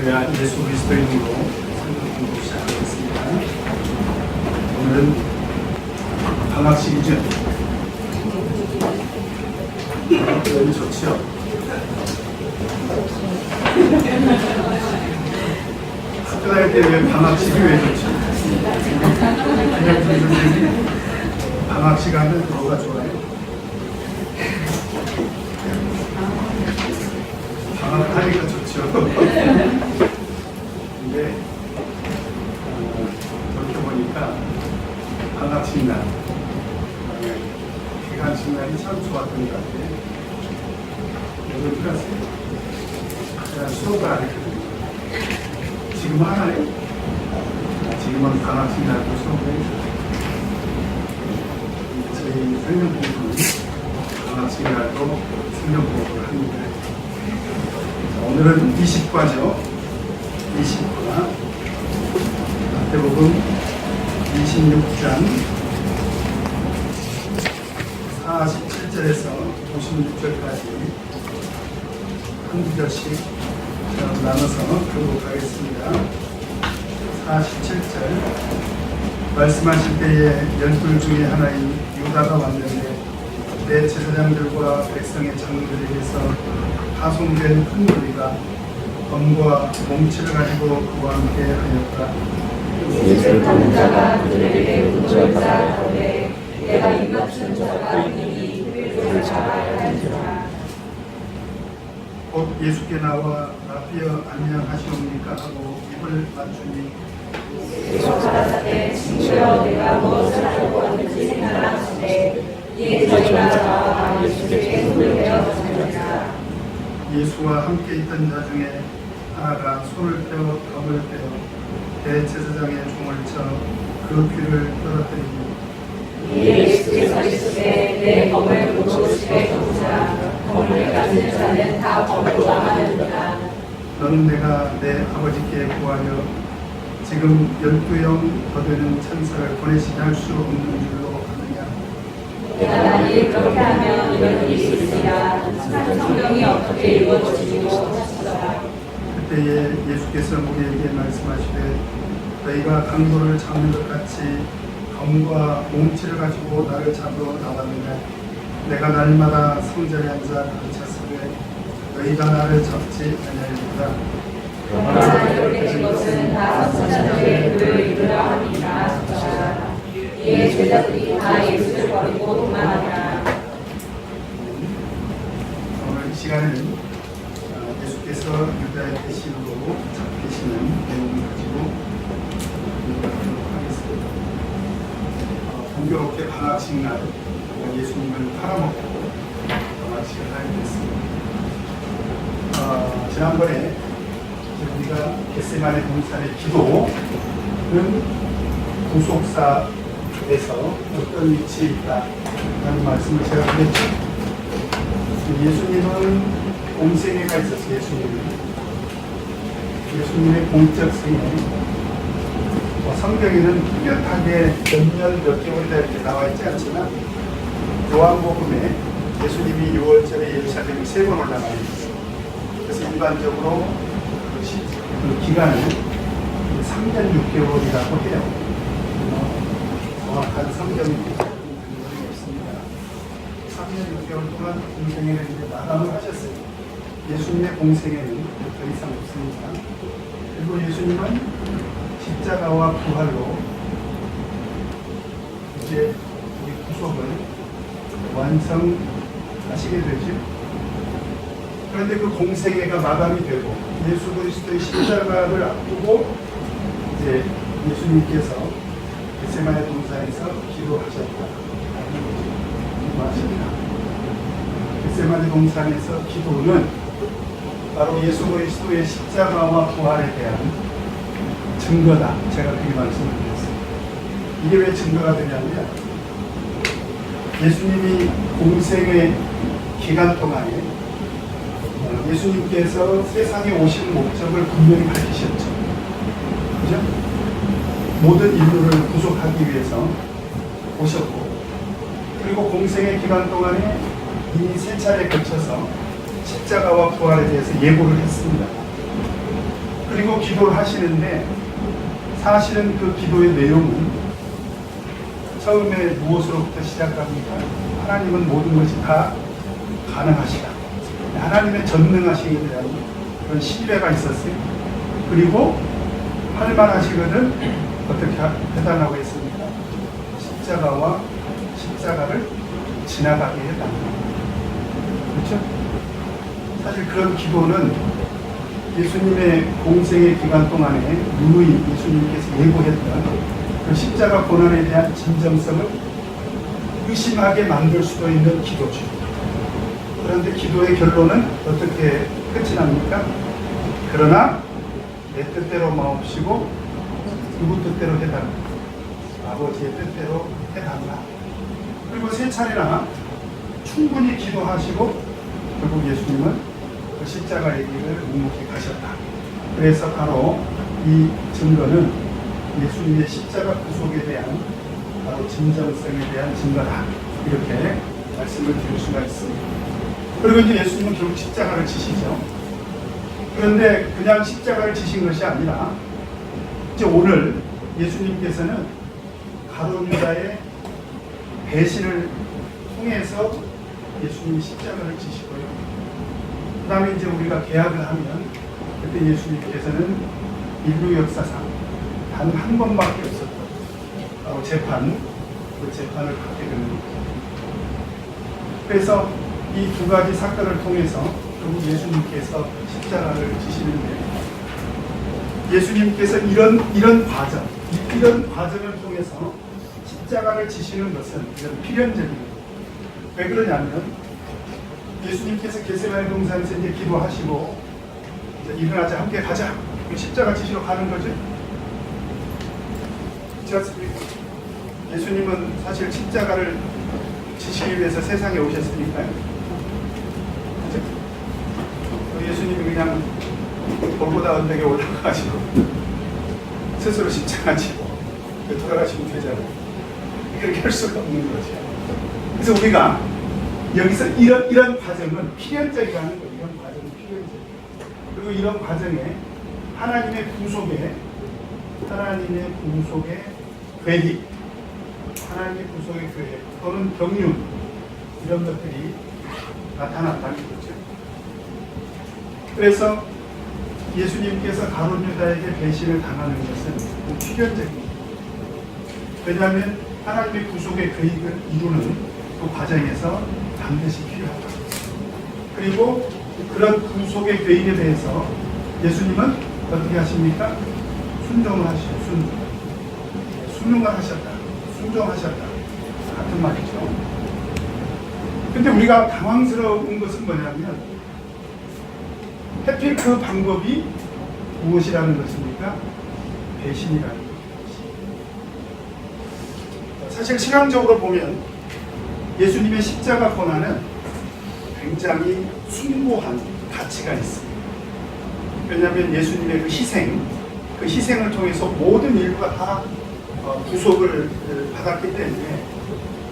할렐루야. 예수 그리스도 이름으로 성경 공부 시작하겠습니다. 오늘은 방학식이죠. 너무 좋죠. 학교 다닐 때 왜 방학식이 왜 좋죠? 그냥 선생님이 방학식 하면 뭐가 좋아요? 방학하니까 좋죠. 근데 그렇게 보니까 방학식 날, 기간식 날이 참 좋았던 것 같아요. 여러분 들었어요? 제가 수업을 안 했거든요. 지금 하나요? 지금은 방학식 날도 수업을 해요. 저희 성경 공부는 방학식 날도 성경 공부를 합니다. 오늘은 20과죠. 20과. 마태복음 26장 47절에서 56절까지 한 구절씩 나눠서 교독하겠습니다. 47절 말씀하실 때에 12 중에 하나인 유다가 왔는데 내 제사장들과 백성의 장로들에게서 파송된 큰 무리가 검과 몽치를 가지고 그와 함께 하였다. 예수를 받는 자가 그들에게 문자를 받아가되 내가 입맞춘 자가 있으니 그를 잡아야 하리라. 곧 예수께 나와 라피어 안녕하시옵니까 하고 입을 맞추니 예수께서 가라사대 친구여 내가 무엇을 하려고 하는지 생각하시되 이에 저희가 예수께 손을 베어 잡으라. 예수와 함께 있던 자 중에 하나가 손을 떼어 검을 떼어 대제사장의 종을 쳐 그 귀를 떨어뜨리니 예수께서 이르시되 내 검을 고치시되 경자 검을 가진 자는 다 검으로 망하느니라. 너는 내가 내 아버지께 구하여 지금 12영 더 되는 천사를 보내시지 할 수 없는 줄로 아느냐. 내가 만일 그렇게 하면 이런 일이 있으리라. 성경이 어떻게 이루어지지도 하시더라. 그때에 예수께서 우리에게 말씀하시되 너희가 강도를 잡는 것 같이 검과 몽치를 가지고 나를 잡으러 나왔느냐. 내가 날마다 성전에 앉아 가르쳤으되 너희가 나를 잡지 아니하리라. 그러나 이렇게 된 것은 다 선지자들의 글을 읽으라 함이라. 이에 제자들이 다 예수를 버리고 도망하니라. 오늘 이 시간에는 예수께서 유다의 대신으로 잡히시는 내용을 가지고 공부하도록 하겠습니다. 공교롭게 방학식 날 예수님을 팔아먹고 방학식을 하게 됐습니다. 지난번에 우리가 겟세마네 동산의 기도는 구속사에서 어떤 위치에 있다라는 말씀을 제가 드렸죠. 예수님은 공생애가 있었어요. 예수님의 공적 생애. 성경에는 뚜렷하게 몇 년 몇 개월이다 이렇게 나와 있지 않지만 요한복음에 예수님이 6월절에 예루살렘에 3번 올라가 있어요. 그래서 일반적으로 그 기간을 3년 6개월이라고 해요. 정확한 성경이 없습니다. 3년 6개월 동안 공생애를 이제 마감을 하셨어요. 예수님의 공생애는 더 이상 없습니다. 그리고 예수님은 십자가와 부활로 이제 우리 구속을 완성하시게 되죠. 그런데 그 공생애가 마감이 되고 예수 그리스도의 십자가를 앞두고 이제 예수님께서 겟세마네 동산에서 기도하셨다라는 거죠. 기도하셨다. 겟세마네 동산에서 기도는 바로 예수 그리스도의 십자가와 부활에 대한 증거다. 제가 그렇게 말씀을 드렸어요. 이게 왜 증거가 되냐면 예수님이 공생의 기간 동안에 예수님께서 세상에 오신 목적을 분명히 밝히셨죠. 그죠? 모든 인류를 구속하기 위해서 오셨고, 그리고 공생의 기간 동안에 이미 3차례 거쳐서 십자가와 부활에 대해서 예고를 했습니다. 그리고 기도를 하시는데 사실은 그 기도의 내용은 처음에 무엇으로부터 시작합니까? 하나님은 모든 것이 다 가능하시다. 하나님의 전능하심에 대한 그런 신뢰가 있었어요. 그리고 할만하시거든 어떻게 해달라고 했습니까? 십자가와 십자가를 지나가게 해달라. 그렇죠? 사실 그런 기도는 예수님의 공생의 기간 동안에 누누이 예수님께서 예고했던 그 십자가 고난에 대한 진정성을 의심하게 만들 수도 있는 기도죠. 그런데 기도의 결론은 어떻게 끝이 납니까? 그러나 내 뜻대로 마옵시고 누구 뜻대로 해달라. 아버지의 뜻대로 해달라. 그리고 세 차례나 충분히 기도하시고 결국 예수님은 그 십자가의 길을 묵묵히 가셨다. 그래서 바로 이 증거는 예수님의 십자가 구속에 대한 바로 진정성에 대한 증거다. 이렇게 말씀을 드릴 수가 있습니다. 그리고 이제 예수님은 결국 십자가를 지시죠. 그런데 그냥 십자가를 지신 것이 아니라 이제 오늘 예수님께서는 가룟 유다의 배신을 통해서 예수님이 십자가를 지시고요. 그 다음에 이제 우리가 개학을 하면 그때 예수님께서는 인류 역사상 단 한 번밖에 없었던 바로 재판, 그 재판을 받게 되는 겁니다. 그래서 이 두 가지 사건을 통해서 결국 예수님께서 십자가를 지시는데 예수님께서 이런 과정을 통해서 십자가를 지시는 것은 이런 필연적입니다. 왜 그러냐면 예수님께서 겟세마네 동산에서 이제 기도하시고 이제 일어나자 함께 가자 십자가 지시러 가는 거죠. 그렇지 않습니까? 예수님은 사실 십자가를 지시기 위해서 세상에 오셨으니까요. 그렇죠? 예수님이 그냥 골고다 언덕에 올라가시고 스스로 십자가 지고 돌아가시면 되잖아요. 그렇게 할 수가 없는 거죠. 그래서 우리가 여기서 이런 과정은 필연적이라는 거예요. 이런 과정은 필연적. 그리고 이런 과정에 하나님의 구속의 계획, 하나님의 구속의 계획 또는 경륜 이런 것들이 나타났다는 거죠. 그래서 예수님께서 가룟 유다에게 배신을 당하는 것은 필연적입니다. 왜냐하면 하나님의 구속의 계획을 이루는 그 과정에서 반드시 필요하다. 그리고 그런 구속의 계획에 대해서 예수님은 어떻게 하십니까? 순종을 하시죠. 순종을 하셨다. 순종하셨다. 같은 말이죠. 근데 우리가 당황스러운 것은 뭐냐면 하필 그 방법이 무엇이라는 것입니까? 배신이라는 것입니다. 사실 신앙적으로 보면 예수님의 십자가 고난은 굉장히 숭고한 가치가 있습니다. 왜냐하면 예수님의 그 희생을 통해서 모든 인류가 다 구속을 받았기 때문에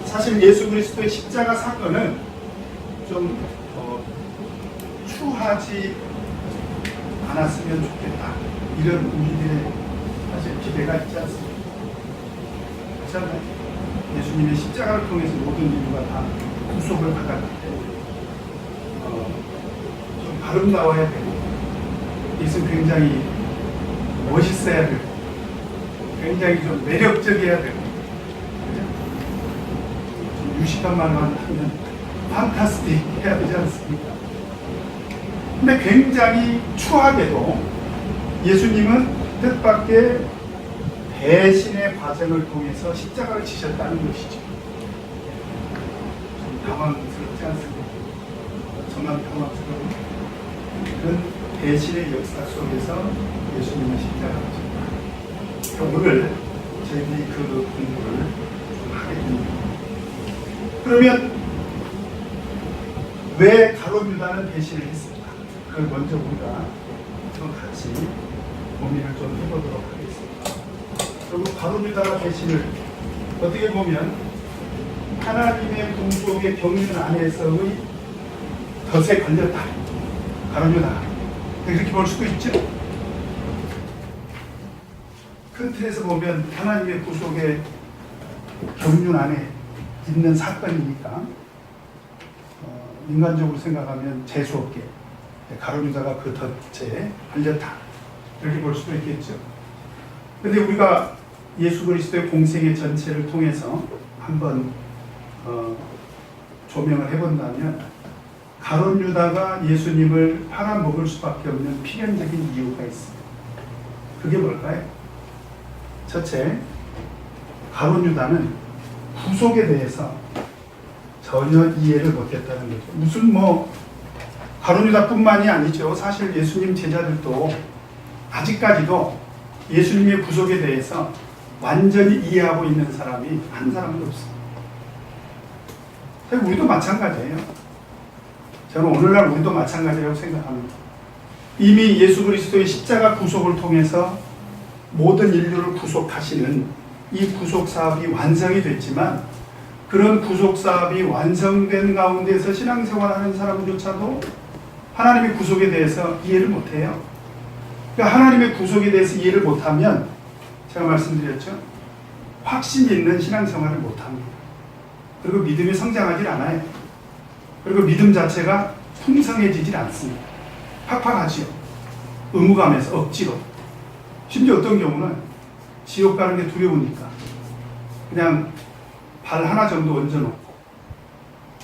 사실 예수 그리스도의 십자가 사건은 좀 추하지 않았으면 좋겠다. 이런 우리들의 사실 기대가 있지 않습니까? 그렇잖아요. 예수님의 십자가를 통해서 모든 인류가 다 구속을 받았기 때문에 좀 아름다워야 되고 이것은 굉장히 멋있어야 되고 굉장히 좀 매력적이어야 되고 좀 유식한 말만 하면 판타스틱 해야 되지 않습니까? 근데 굉장히 추하게도 예수님은 뜻밖의 배신의 과정을 통해서 십자가를 지셨다는 것이죠. 좀 당황스럽지 않습니까? 저만 당황스러운 그런 배신의 역사 속에서 예수님은 십자가를 지셨다. 오늘 저희들이 그 공부를 좀 하게 됩니다. 그러면 왜 가룟 유다는 배신을 했을까? 그걸 먼저 우리가 좀 같이 고민을 좀 해보도록 하겠습니다. 결국 가룟 유다가 배신을 어떻게 보면 하나님의 구속의 경륜 안에서의 덫에 걸렸다. 가룟 유다. 이렇게 볼 수도 있죠. 큰 틀에서 보면 하나님의 구속의 경륜 안에 있는 사건이니까 인간적으로 생각하면 재수없게 가룟 유다가 그 덫에 걸렸다 이렇게 볼 수도 있겠죠. 그런데 우리가 예수 그리스도의 공생의 전체를 통해서 한번 조명을 해본다면 가룟 유다가 예수님을 팔아먹을 수밖에 없는 필연적인 이유가 있습니다. 그게 뭘까요? 첫째, 가룟 유다는 구속에 대해서 전혀 이해를 못했다는 거죠. 무슨 가룟 유다뿐만이 아니죠. 사실 예수님 제자들도 아직까지도 예수님의 구속에 대해서 완전히 이해하고 있는 사람이 한 사람도 없습니다. 우리도 마찬가지예요. 저는 오늘날 우리도 마찬가지라고 생각합니다. 이미 예수 그리스도의 십자가 구속을 통해서 모든 인류를 구속하시는 이 구속 사업이 완성이 됐지만 그런 구속 사업이 완성된 가운데서 신앙생활하는 사람조차도 하나님의 구속에 대해서 이해를 못해요. 그러니까 하나님의 구속에 대해서 이해를 못하면 제가 말씀드렸죠. 확신 있는 신앙생활을 못합니다. 그리고 믿음이 성장하지 않아요. 그리고 믿음 자체가 풍성해지질 않습니다. 팍팍하지요. 의무감에서 억지로. 심지어 어떤 경우는 지옥 가는 게 두려우니까 그냥 발 하나 정도 얹어놓고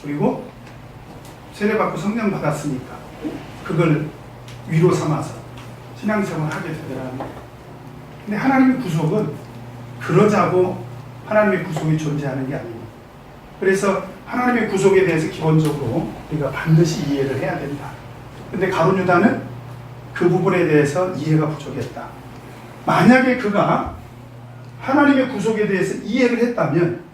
그리고 세례받고 성령 받았으니까 그걸 위로 삼아서 신앙생활을 하게 되더라고요. 근데 하나님의 구속은 그러자고 하나님의 구속이 존재하는 게 아닙니다. 그래서 하나님의 구속에 대해서 기본적으로 우리가 반드시 이해를 해야 된다. 근데 가룟 유다는 그 부분에 대해서 이해가 부족했다. 만약에 그가 하나님의 구속에 대해서 이해를 했다면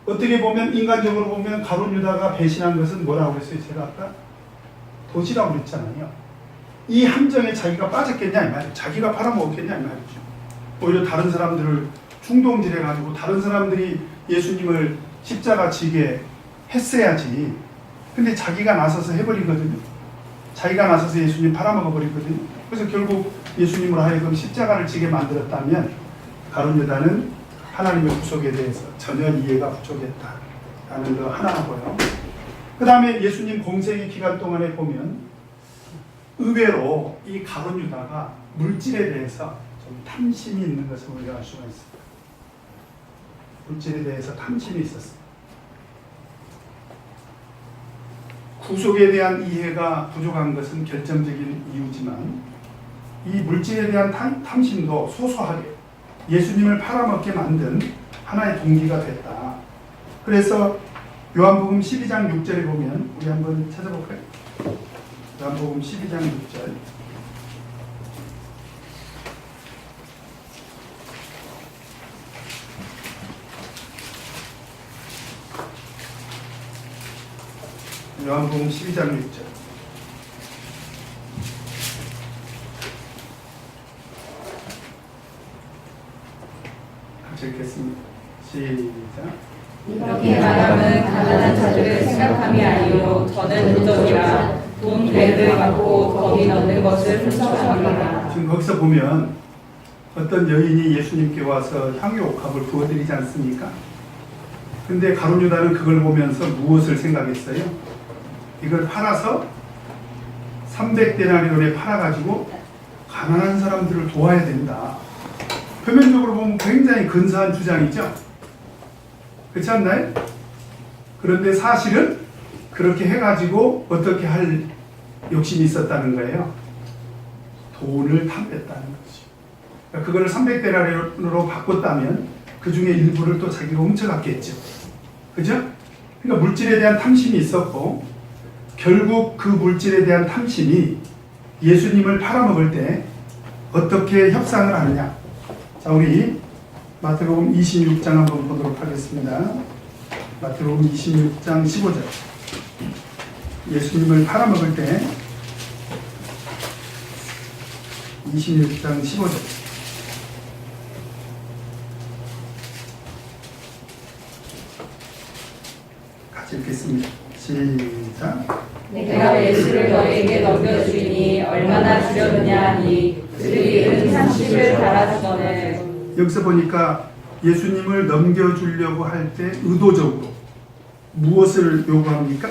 어떻게 보면 인간적으로 보면 가룟 유다가 배신한 것은 뭐라고 했어요? 제가 아까 도지라고 그랬잖아요. 이 함정에 자기가 빠졌겠냐 이 말이에요. 자기가 팔아먹었겠냐 이 말이죠. 오히려 다른 사람들을 충동질해가지고 다른 사람들이 예수님을 십자가 지게 했어야지. 근데 자기가 나서서 해버리거든요. 자기가 나서서 예수님 팔아먹어버리거든요. 그래서 결국 예수님으로 하여금 십자가를 지게 만들었다면 가룟 유다는 하나님의 구속에 대해서 전혀 이해가 부족했다라는 거 하나고요. 그 다음에 예수님 공생의 기간 동안에 보면 의외로 이 가룟 유다가 물질에 대해서 좀 탐심이 있는 것을 우리가 알 수가 있습니다. 물질에 대해서 탐심이 있었습니다. 구속에 대한 이해가 부족한 것은 결정적인 이유지만 이 물질에 대한 탐심도 소소하게 예수님을 팔아먹게 만든 하나의 동기가 됐다. 그래서 요한복음 12장 6절에 보면 우리 한번 찾아볼까요? 요한복음 12장 6절. 요한복음 12장 6절. 같이 읽겠습니다. 시작. 이렇게 말하면 가난한 자들을 생각함이 아니요 저는 부족이라 돈 배를 받고 거기 넣는 것을 훔쳐갑니다. 지금 거기서 보면 어떤 여인이 예수님께 와서 향유 옥합을 부어드리지 않습니까? 근데 가룟 유다는 그걸 보면서 무엇을 생각했어요? 이걸 팔아서 300데나리온에 팔아가지고 가난한 사람들을 도와야 된다. 표면적으로 보면 굉장히 근사한 주장이죠. 그렇지 않나요? 그런데 사실은 그렇게 해가지고 어떻게 할 욕심이 있었다는 거예요. 돈을 탐냈다는 거죠. 그러니까 그거를 300데나리온으로 바꿨다면 그 중에 일부를 또 자기가 훔쳐갔겠죠. 그죠? 그러니까 물질에 대한 탐심이 있었고 결국 그 물질에 대한 탐심이 예수님을 팔아먹을 때 어떻게 협상을 하느냐. 자, 우리 마태복음 26장 한번 보도록 하겠습니다. 마태복음 26장 15절. 예수님을 팔아먹을 때 26장 15절. 같이 읽겠습니다. 시작. 내가 예수를 너에게 넘겨주니 얼마나 주려느냐 하니 그들이 30 30을 달아주거늘. 여기서 보니까 예수님을 넘겨주려고 할 때 의도적으로 무엇을 요구합니까?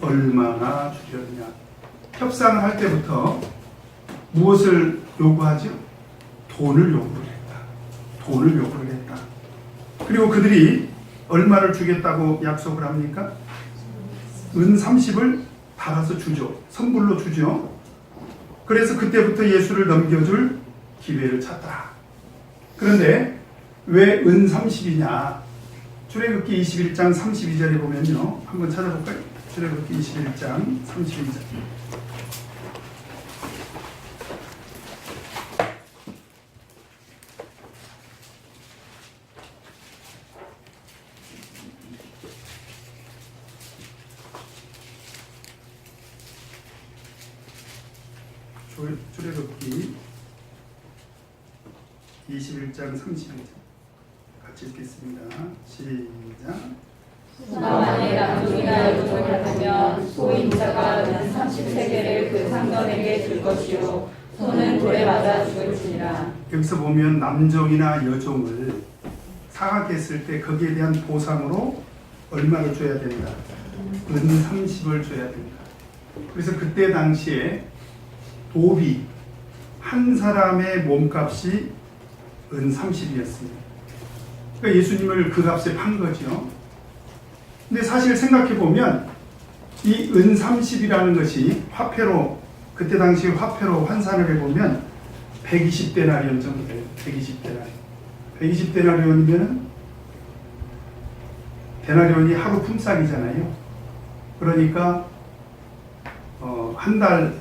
얼마나 주려느냐. 협상을 할 때부터 무엇을 요구하죠? 돈을 요구를 했다. 돈을 요구를 했다. 그리고 그들이 얼마를 주겠다고 약속을 합니까? 은 30을 달아서 주죠. 선불로 주죠. 그래서 그때부터 예수를 넘겨줄 기회를 찾더라. 그런데 왜 은 30이냐? 출애굽기 21장 32절에 보면요. 한번 찾아볼까요? 출애굽기 21장 32절. 출애굽기 21장 32절 같이 읽겠습니다. 시작. 만일 남종이나 여종을 받으면 소임자가 은 30세겔을 그 상전에게 줄 것이요 손은 돌에 맞아 죽을지니라. 여기서 보면 남종이나 여종을 사악했을 때 거기에 대한 보상으로 얼마를 줘야 된다? 은 30을 줘야 된다. 그래서 그때 당시에 도비 한 사람의 몸값이 은 30이었습니다. 그러니까 예수님을 그 값에 판 거죠. 근데 사실 생각해 보면 이 은 30이라는 것이 화폐로 그때 당시 화폐로 환산을 해보면 120데나리온 정도 돼요. 120데나리온이면 데나리온이 하루 품삯이잖아요. 그러니까 한 달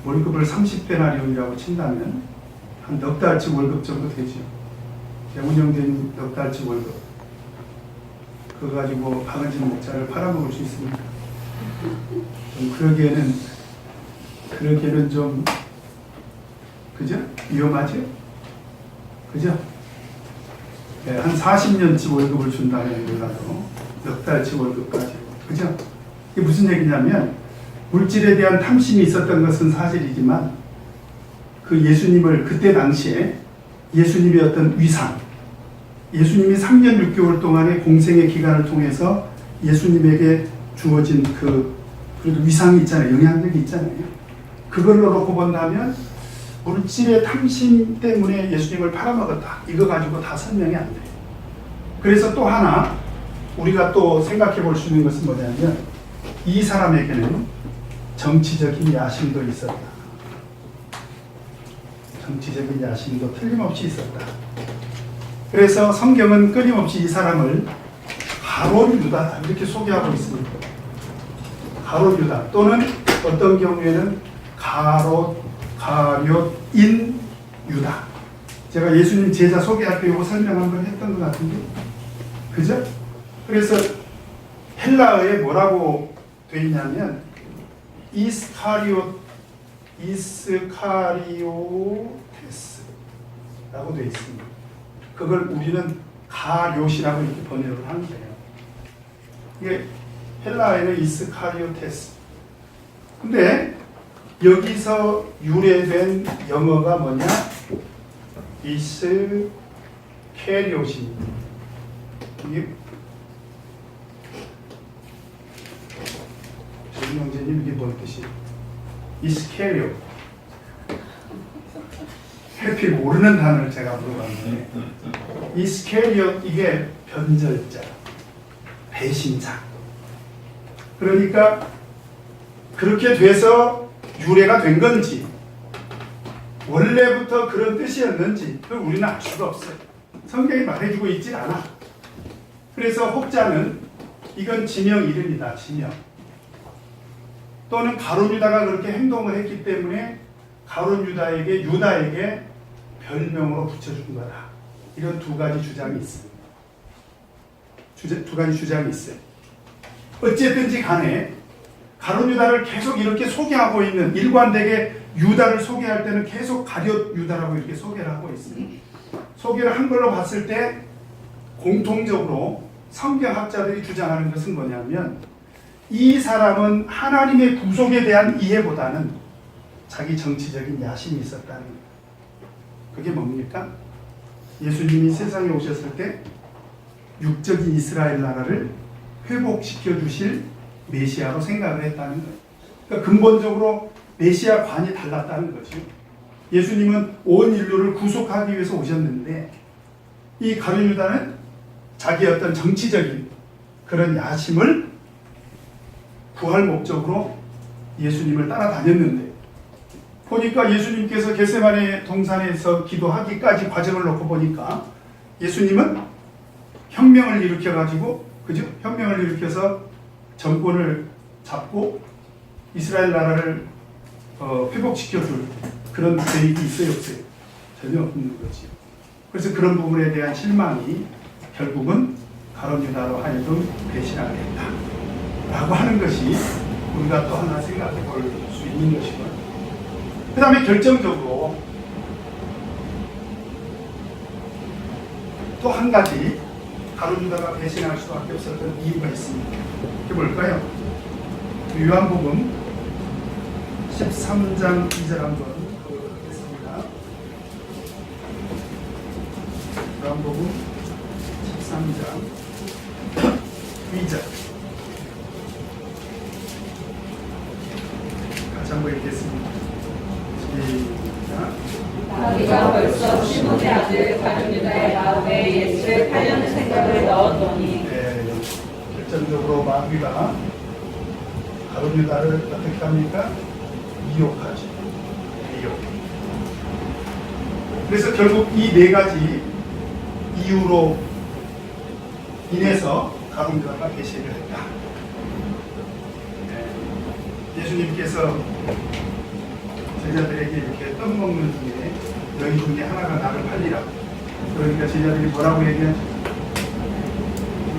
월급을 30데나리온이라고 친다면 한 넉 달치 월급 정도 되죠. 운영된 넉 달치 월급. 그거 가지고 박은진 목자를 팔아먹을 수 있습니다. 좀 그러기에는 좀 그죠? 위험하죠? 그죠? 네, 한 40년치 월급을 준다면 몰라도 넉 달치 월급까지. 그죠? 이게 무슨 얘기냐면 물질에 대한 탐심이 있었던 것은 사실이지만 그 예수님을 그때 당시에 예수님의 어떤 위상, 예수님이 3년 6개월 동안의 공생의 기간을 통해서 예수님에게 주어진 그래도 위상이 있잖아요. 영향력이 있잖아요. 그걸로 놓고 본다면 물질의 탐심 때문에 예수님을 팔아먹었다. 이거 가지고 다 설명이 안 돼요. 그래서 또 하나 우리가 또 생각해 볼 수 있는 것은 뭐냐면 이 사람에게는 정치적인 야심도 있었다. 정치적인 야심도 틀림없이 있었다. 그래서 성경은 끊임없이 이 사람을 가롯 유다다 이렇게 소개하고 있습니다. 가롯 유다 또는 어떤 경우에는 가룟인 유다. 제가 예수님 제자 소개할 때 이거 설명 한번 했던 것 같은데, 그죠? 그래서 헬라어에 뭐라고 돼 있냐면 이스카리오테스라고 돼 있습니다. 그걸 우리는 가룟이라고 이렇게 번역을 하는 거예요. 이게 헬라어에는 이스카리오테스. 근데 여기서 유래된 영어가 뭐냐? 이스케리옷입니다. 이게 정명재님 이게 뭔 뜻이에요? 이스케리옷. 해필 모르는 단어를 제가 물어봤는데 이스케리옷 이게 변절자, 배신자. 그러니까 그렇게 돼서 유래가 된 건지 원래부터 그런 뜻이었는지 그걸 우리는 알 수가 없어요. 성경이 말해주고 있질 않아. 그래서 혹자는 이건 지명 이름이다. 지명. 또는 가룟 유다가 그렇게 행동을 했기 때문에 가룟 유다에게 별명으로 붙여준 거다. 이런 두 가지 주장이 있습니다. 두 가지 주장이 있어요. 어쨌든지 간에 가룟 유다를 계속 이렇게 소개하고 있는, 일관되게 유다를 소개할 때는 계속 가룟 유다라고 이렇게 소개를 하고 있습니다. 소개를 한 걸로 봤을 때 공통적으로 성경학자들이 주장하는 것은 뭐냐면 이 사람은 하나님의 구속에 대한 이해보다는 자기 정치적인 야심이 있었다는 거예요. 그게 뭡니까? 예수님이 세상에 오셨을 때 육적인 이스라엘 나라를 회복시켜 주실 메시아로 생각을 했다는 거예요. 그러니까 근본적으로 메시아관이 달랐다는 거죠. 예수님은 온 인류를 구속하기 위해서 오셨는데 이 가룟 유다는 자기의 어떤 정치적인 그런 야심을 구할 목적으로 예수님을 따라다녔는데 보니까 예수님께서 겟세마네 동산에서 기도하기까지 과정을 놓고 보니까 예수님은 혁명을 일으켜가지고 그죠? 혁명을 일으켜서 정권을 잡고 이스라엘 나라를 회복시켜줄 그런 계획이 있어요, 없어요? 전혀 없는 거죠. 그래서 그런 부분에 대한 실망이 결국은 가룟 유다로 하여금 배신하게 했다 라고 하는 것이 우리가 또 하나 생각해 볼 수 있는 것이고요. 그 다음에 결정적으로 또 한 가지 가룟 유다가 배신할 수밖에 없었던 이유가 있습니다. 그게 뭘까요? 요한복음 13장 2절 한번 보겠습니다. 요한복음 13장 2절 같이 한번 읽겠습니다. 시작. 다윗가 벌써 시몬의 아들 가룟 유다의 마음에 예수를 팔려는 생각을 넣었더니 네, 결정적으로 마귀가 가룟 유다를 어떻게 합니까? 미혹하죠. 미혹. 그래서 결국 이 네 가지 이유로 인해서 가룟 유다가 배신을 했다. 네. 예수님께서 제자들에게 이렇게 떡 먹는 중에 너희 중에 하나가 나를 팔리라. 그러니까 제자들이 뭐라고 얘기하죠?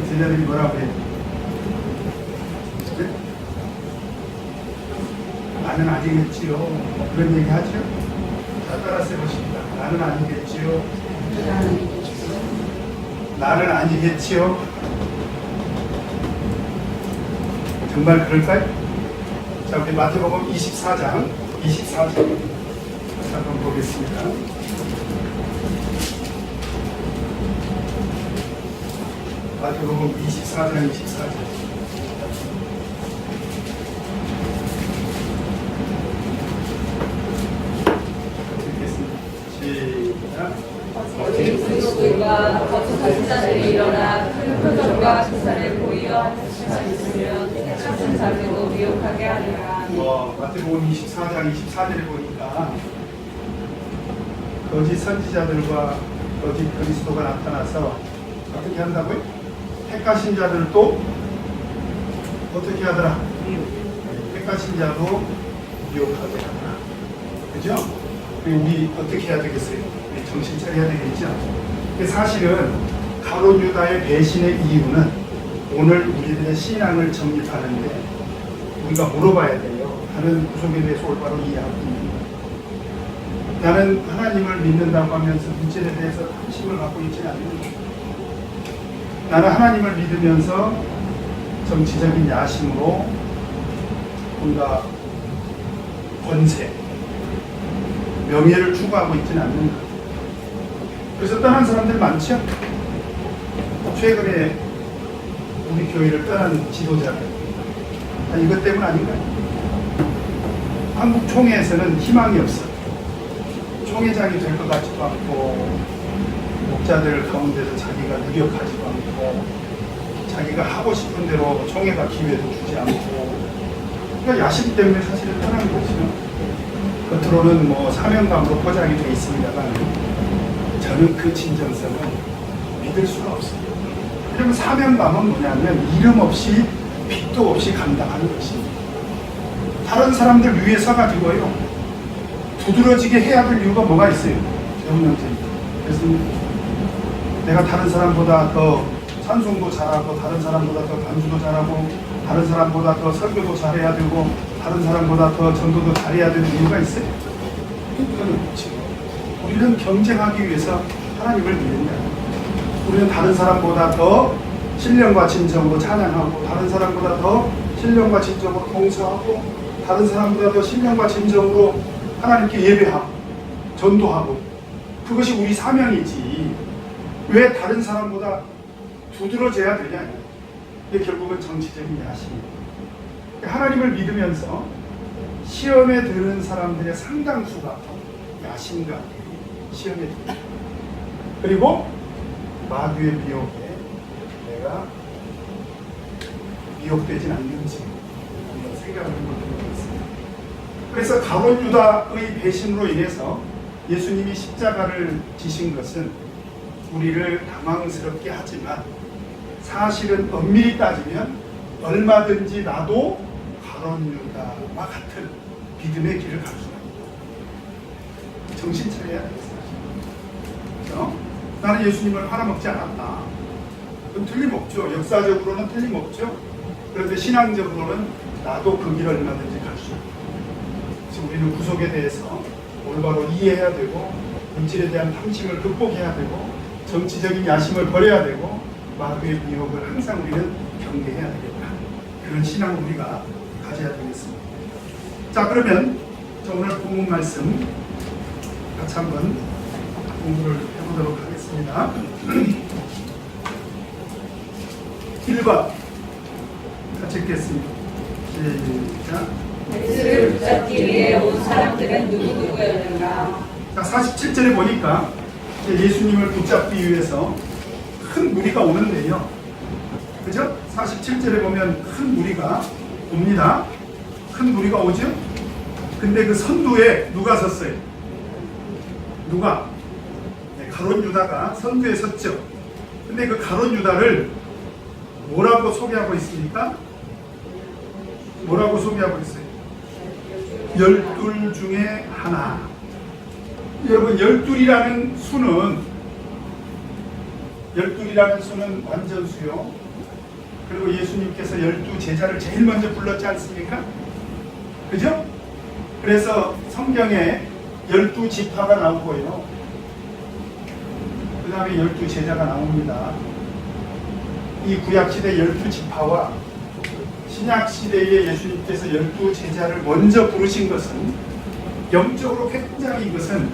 제자들이 뭐라고 해요? 네? 나는 아니겠지요. 그런 얘기 하죠? 자, 따라서 해보십니다. 나는 아니겠지요. 나는 아니겠지요. 정말 그럴까요? 자, 우리 마태복음 24장 한번 보겠습니다. 마태복음 24장 24절. 읽겠습니다. 시작. 어제 그리스도가 거듭하신 자들이 일어나 큰 표적과 기사를 보이어 있으면 같은 자들도 미혹하게 하리라. 마태복음 24장 24절에 보니까 거짓 선지자들과 거짓 그리스도가 나타나서 어떻게 한다고요? 택하신 자들도 어떻게 하더라? 택하신 자도 미혹하게 하더라. 그죠? 우리 어떻게 해야 되겠어요? 우리 정신 차려야 되겠죠? 사실은 가룟 유다의 배신의 이유는 오늘 우리들의 신앙을 정립하는데 우리가 물어봐야 돼요. 다른 구속에 대해서 올바로 이해하고 있는 거예요. 나는 하나님을 믿는다고 하면서 문제에 대해서 관심을 갖고 있지는 않는 거예요. 나는 하나님을 믿으면서 정치적인 야심으로 뭔가 권세, 명예를 추구하고 있지는 않는 거예요. 그래서 떠난 사람들 많죠? 최근에 우리 교회를 떠난 지도자들. 이것 때문 아닌가요? 한국 총회에서는 희망이 없어. 총회장이 될 것 같지도 않고, 목자들 가운데서 자기가 노력하지도 않고, 자기가 하고 싶은 대로 총회가 기회도 주지 않고, 그러니까 야심 때문에 사실은 떠난 거죠. 겉으로는 뭐 사명감으로 포장이 되어 있습니다만, 저는 그 진정성은 믿을 수가 없어요. 그러면 사명감은 뭐냐면 이름 없이 빚도 없이 감당하는 것입니다. 다른 사람들 위에 서가지고요 두드러지게 해야 될 이유가 뭐가 있어요? 재훈영입니다. 그래서 내가 다른 사람보다 더 찬송도 잘하고 다른 사람보다 더 반주도 잘하고 다른 사람보다 더 설교도 잘해야 되고 다른 사람보다 더 전도도 잘해야 되는 이유가 있어요? 그건 없죠. 우리는 경쟁하기 위해서 하나님을 믿는다. 우리는 다른 사람보다 더 신령과 진정으로 찬양하고 다른 사람보다 더 신령과 진정으로 봉사하고 다른 사람보다 더 신령과 진정으로 하나님께 예배하고 전도하고 그것이 우리 사명이지 왜 다른 사람보다 두드러져야 되냐. 이게 결국은 정치적인 야심입니다. 하나님을 믿으면서 시험에 드는 사람들의 상당수가 야심과 시험에 듭니다. 그리고 마귀의 미혹에 내가 미혹되진 않는지 한번 생각을 해보도록 하겠습니다. 그래서 가룟 유다의 배신으로 인해서 예수님이 십자가를 지신 것은 우리를 당황스럽게 하지만 사실은 엄밀히 따지면 얼마든지 나도 가룟 유다와 같은 믿음의 길을 갈 수가 있다. 정신 차려야 되겠어요. 그렇죠? 나는 예수님을 팔아먹지 않았다. 그건 틀림없죠. 역사적으로는 틀림없죠. 그런데 신앙적으로는 나도 그 길을 얼마든지 갈 수 있다. 그래서 우리는 구속에 대해서 올바로 이해해야 되고 물질에 대한 탐심을 극복해야 되고 정치적인 야심을 버려야 되고 마귀의 미혹을 항상 우리는 경계해야 되겠다. 그런 신앙을 우리가 가져야 되겠습니다. 자, 그러면 오늘 본문 말씀 같이 한번 공부를 해보도록 하겠습니다. 1번 같이 읽겠습니다. 시작. 예수를 붙잡기 위해 온 사람들은 누구였는가? 자, 47절에 보니까 예수님을 붙잡기 위해서 큰 무리가 오는데요. 그죠? 47절에 보면 큰 무리가 옵니다. 큰 무리가 오죠? 근데 그 선두에 누가 섰어요? 누가? 네, 가룟 유다가 선두에 섰죠. 근데 그 가룟 유다를 뭐라고 소개하고 있습니까? 뭐라고 소개하고 있어요? 12 중에 하나. 여러분, 12이라는 수는 완전수요. 그리고 예수님께서 12 제자를 제일 먼저 불렀지 않습니까? 그죠? 그래서 성경에 12 지파가 나오고요. 그 다음에 12 제자가 나옵니다. 이 구약시대 12 지파와 신약시대에 예수님께서 12 제자를 먼저 부르신 것은 영적으로 굉장히 이것은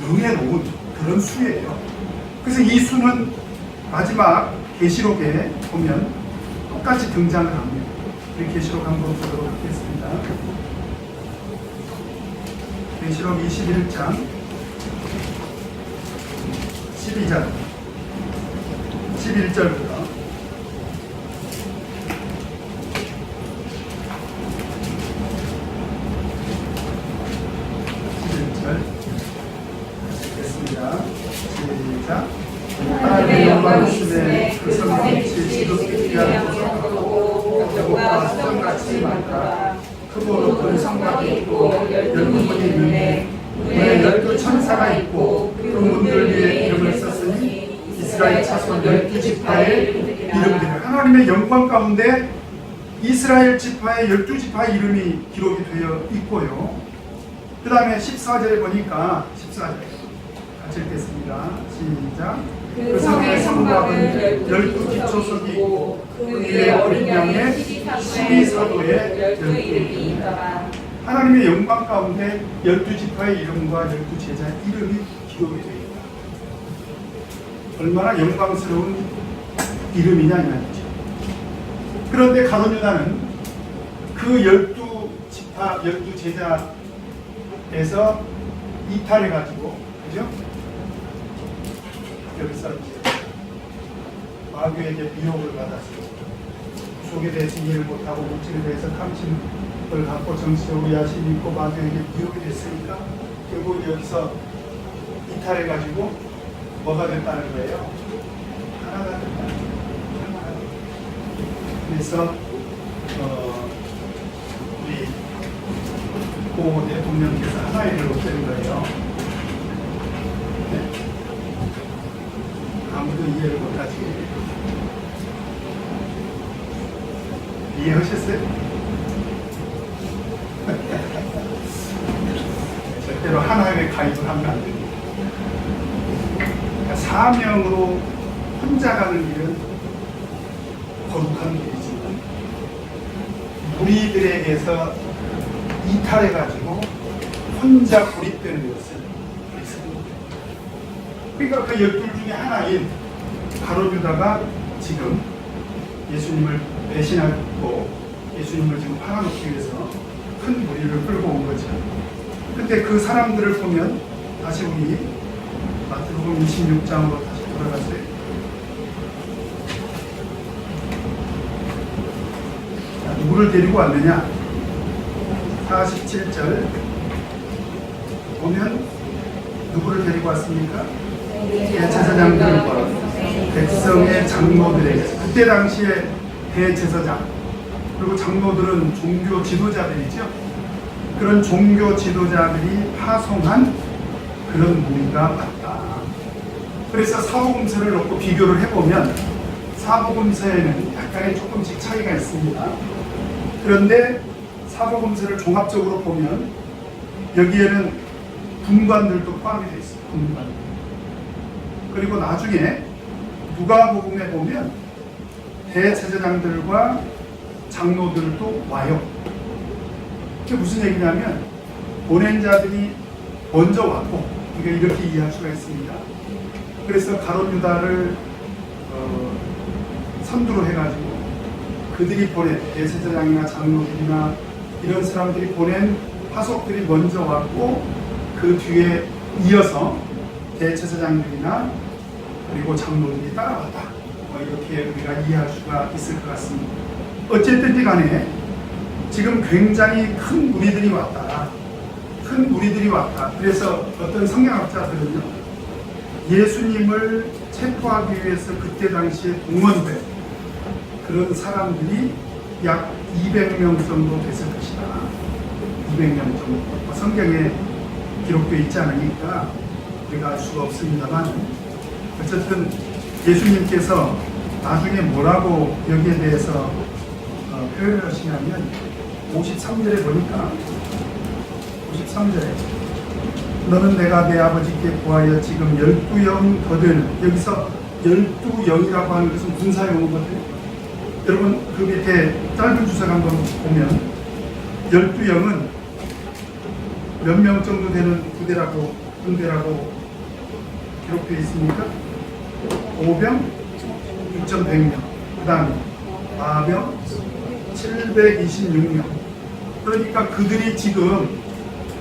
은혜로운 그런 수예요. 그래서 이 수는 마지막 계시록에 보면 똑같이 등장을 합니다. 우리 계시록 한번 보도록 하겠습니다. 계시록 21장 12절 11절부터 11절 읽겠습니다. 시작. 하나님의 영광이시네 그 성빛이 지극히 귀한 보석하고 벽과 수정같이 많다. 크고 높은 성곽이 있고 12문이 있는데 문에 12 천사가 있고 그 문들 위에 이름을 썼으니 이스라엘 자손 12지파의 이름들. 하나님의 영광 가운데 이스라엘 지파의 12지파의 이름이 기록이 되어 있고요. 그 다음에 14절에 보니까 14절 같이 읽겠습니다. 시작. 그 성의 성곽은 12 기초석이 있고 그 위에 어린 양의 12사도의 12 있더라. 하나님의 영광 가운데 12지파의 이름과 12제자의 이름이 기록이 되어 있다. 얼마나 영광스러운 이름이냐 이 말이죠. 그런데 가룟 유다는 그 12지파, 12제자에서 이탈해가지고, 그죠? 여기서 마귀에게 미혹을 받았어요. 구속에 대해서 이해를 못하고 물질에 대해서 탐심을 갖고 정치적으로 야심이 있고 마귀에게 미혹이 됐으니까 결국 여기서 이탈해가지고 뭐가 됐다는 거예요? 하나가 됐다는 거예요. 그래서 우리 고 대통령께서 하나의 일을 없애는 거예요. 네? 아무도 이해를 못하지. 이해하셨어요? 절대로 하나님의 가입을 하면 안 됩니다. 그러니까 사명으로 혼자 가는 길은 거룩한 길이지만 무리들에게서 이탈해가지고 혼자 고립되는 것은 그러니까 그 12 중에 하나인 가룟 유다가 지금 예수님을 배신하고 예수님을 지금 팔아먹기 위해서 큰 무리를 끌고 온 거죠. 근데 그 사람들을 보면 다시 우리 마태복음 26장으로 다시 돌아가세요. 자, 누구를 데리고 왔느냐? 47절 보면 누구를 데리고 왔습니까? 대제사장들과 백성의 장로들에게. 그때 당시에 대제사장 그리고 장로들은 종교 지도자들이죠. 그런 종교 지도자들이 파송한 그런 무리가 왔다. 그래서 사복음서를 놓고 비교를 해보면 사복음서에는 약간의 조금씩 차이가 있습니다. 그런데 사복음서를 종합적으로 보면 여기에는 분관들도 포함이 되어 있어요. 분관. 그리고 나중에 누가복음에 보면 대제사장들과 장로들도 와요. 그게 무슨 얘기냐면 보낸 자들이 먼저 왔고, 그러니까 이렇게 이해할 수가 있습니다. 그래서 가룟 유다를 선두로 해가지고 그들이 보낸 대제사장이나 장로들이나 이런 사람들이 보낸 파속들이 먼저 왔고 그 뒤에 이어서 대제사장들이나 그리고 장로들이 따라왔다. 이렇게 우리가 이해할 수가 있을 것 같습니다. 어쨌든지 간에 지금 굉장히 큰 무리들이 왔다. 큰 무리들이 왔다. 그래서 어떤 성경학자들은요, 예수님을 체포하기 위해서 그때 당시에 동원된 그런 사람들이 약 200명 정도 됐을 것이다. 200명 정도. 성경에 기록되어 있지 않으니까 우리가 알 수가 없습니다만, 어쨌든 예수님께서 나중에 뭐라고 여기에 대해서 표현을 하시냐면 53절에 보니까 53절에 너는 내가 내 아버지께 구하여 지금 12영 더 되는, 여기서 12영이라고 하는 것은 군사용어거든요. 여러분 그 밑에 짧은 주석 한번 보면 12영은 몇 명 정도 되는 군대라고 기록되어 있습니까? 5병 6,100명, 그 다음에 4병 726명. 그러니까 그들이 지금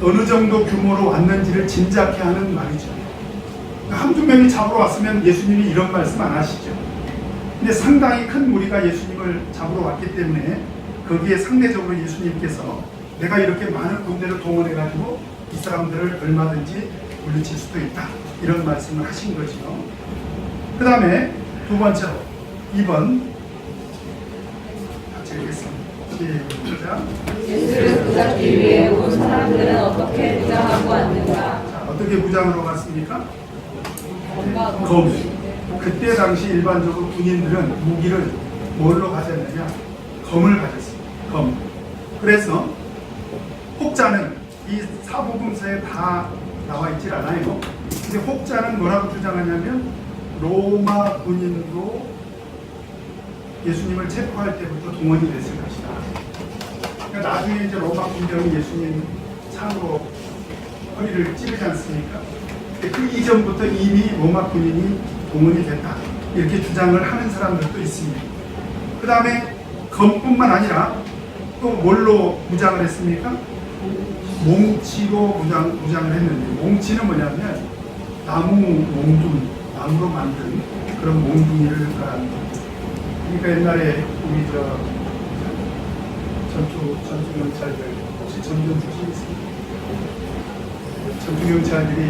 어느 정도 규모로 왔는지를 짐작케 하는 말이죠. 한두 명이 잡으러 왔으면 예수님이 이런 말씀 안 하시죠. 근데 상당히 큰 무리가 예수님을 잡으러 왔기 때문에 거기에 상대적으로 예수님께서 내가 이렇게 많은 군대를 동원해가지고 이 사람들을 얼마든지 물리칠 수도 있다, 이런 말씀을 하신 거죠. 그 다음에 두 번째로 2번 같이 읽겠습니다. 시작. 예수를 부잡기 위해 온 사람들은 어떻게 무장하고 왔는가? 자, 어떻게 무장으로 갔습니까? 검. 그때 당시 일반적으로 군인들은 무기를 뭘로 가졌느냐? 검을 가졌습니다. 검. 그래서 혹자는 이 사복음서에 다 나와 있질 않아요. 근데 혹자는 뭐라고 주장하냐면 로마 군인도 예수님을 체포할 때부터 동원이 됐을 것이다. 그러니까 나중에 이제 로마 군병이 예수님 창으로 허리를 찌르지 않습니까? 그 이전부터 이미 로마 군인이 동원이 됐다, 이렇게 주장을 하는 사람들도 있습니다. 그 다음에 검뿐만 아니라 또 뭘로 무장을 했습니까? 몽치로 무장을 했는데, 몽치는 뭐냐면 나무 몽둥이, 나무로 만든 그런 몽둥이를 깔았다. 그러니까 옛날에 우리 전투경찰들 혹시 전투 출신 있습니까? 전투경찰들이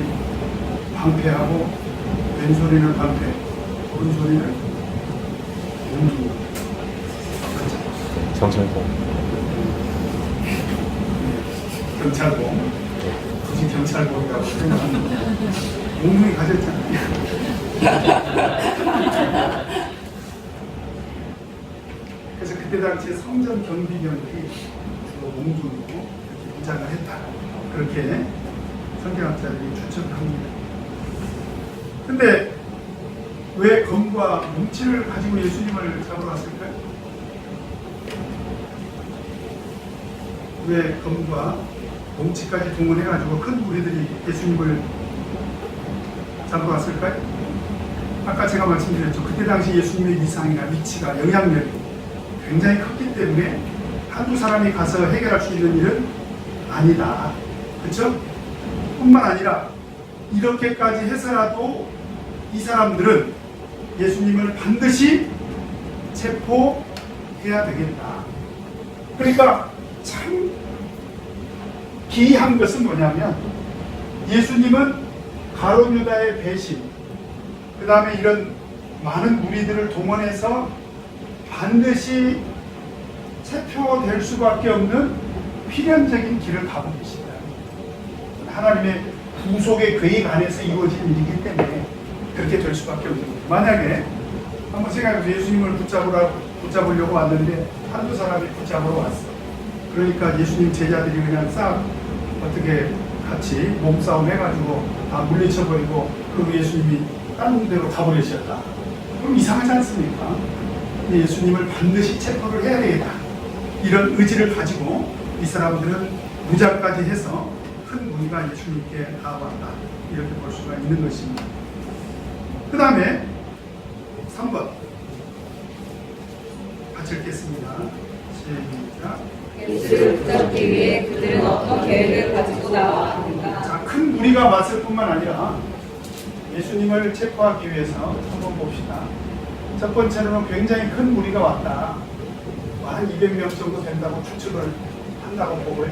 방패하고 왼손에는 방패, 오른손에는 몽둥이. 경찰공. 경찰봉, 굳이 경찰봉이라고 생각하는 몽둥이 가졌잖아요. 그래서 그때 당시에 성전 경비병들이 주로 몽둥이로 이렇게 무장을 했다, 그렇게 성경학자들이 추측을 합니다. 근데 왜 검과 뭉치를 가지고 예수님을 잡으러 왔을까요? 왜 검과 몽치까지 동원해가지고 큰 무리들이 예수님을 잡으러 왔을까요? 아까 제가 말씀드렸죠. 그때 당시 예수님의 위상이나 위치가, 영향력이 굉장히 컸기 때문에 한두 사람이 가서 해결할 수 있는 일은 아니다. 그렇죠? 뿐만 아니라 이렇게까지 해서라도 이 사람들은 예수님을 반드시 체포해야 되겠다. 그러니까 참 기이한 것은 뭐냐면 예수님은 가룟 유다의 배신, 그 다음에 이런 많은 무리들을 동원해서 반드시 체포될 수밖에 없는 필연적인 길을 가고 계십니다. 하나님의 구속의 계획 안에서 이루어진 일이기 때문에 그렇게 될 수밖에 없는 거예요. 만약에 한번 생각해보세요. 예수님을 붙잡으려고 왔는데 한두 사람이 붙잡으러 왔어. 그러니까 예수님 제자들이 그냥 싹 어떻게 같이 몸싸움 해가지고 다 물리쳐버리고 그리고 예수님이 다른 데로 가버리셨다. 그럼 이상하지 않습니까? 근데 예수님을 반드시 체포를 해야 되겠다. 이런 의지를 가지고 이 사람들은 무장까지 해서 큰 무리가 예수님께 나아왔다. 이렇게 볼 수가 있는 것입니다. 그 다음에 3번 같이 읽겠습니다. 시작. 예수를 붙잡기 위해 그들은 어떤 계획을 가지고 나왔는가? 자, 큰 무리가 왔을 뿐만 아니라 예수님을 체포하기 위해서 한번 봅시다. 첫 번째로는 굉장히 큰 무리가 왔다. 한 200명 정도 된다고 추측을 한다고 보고요.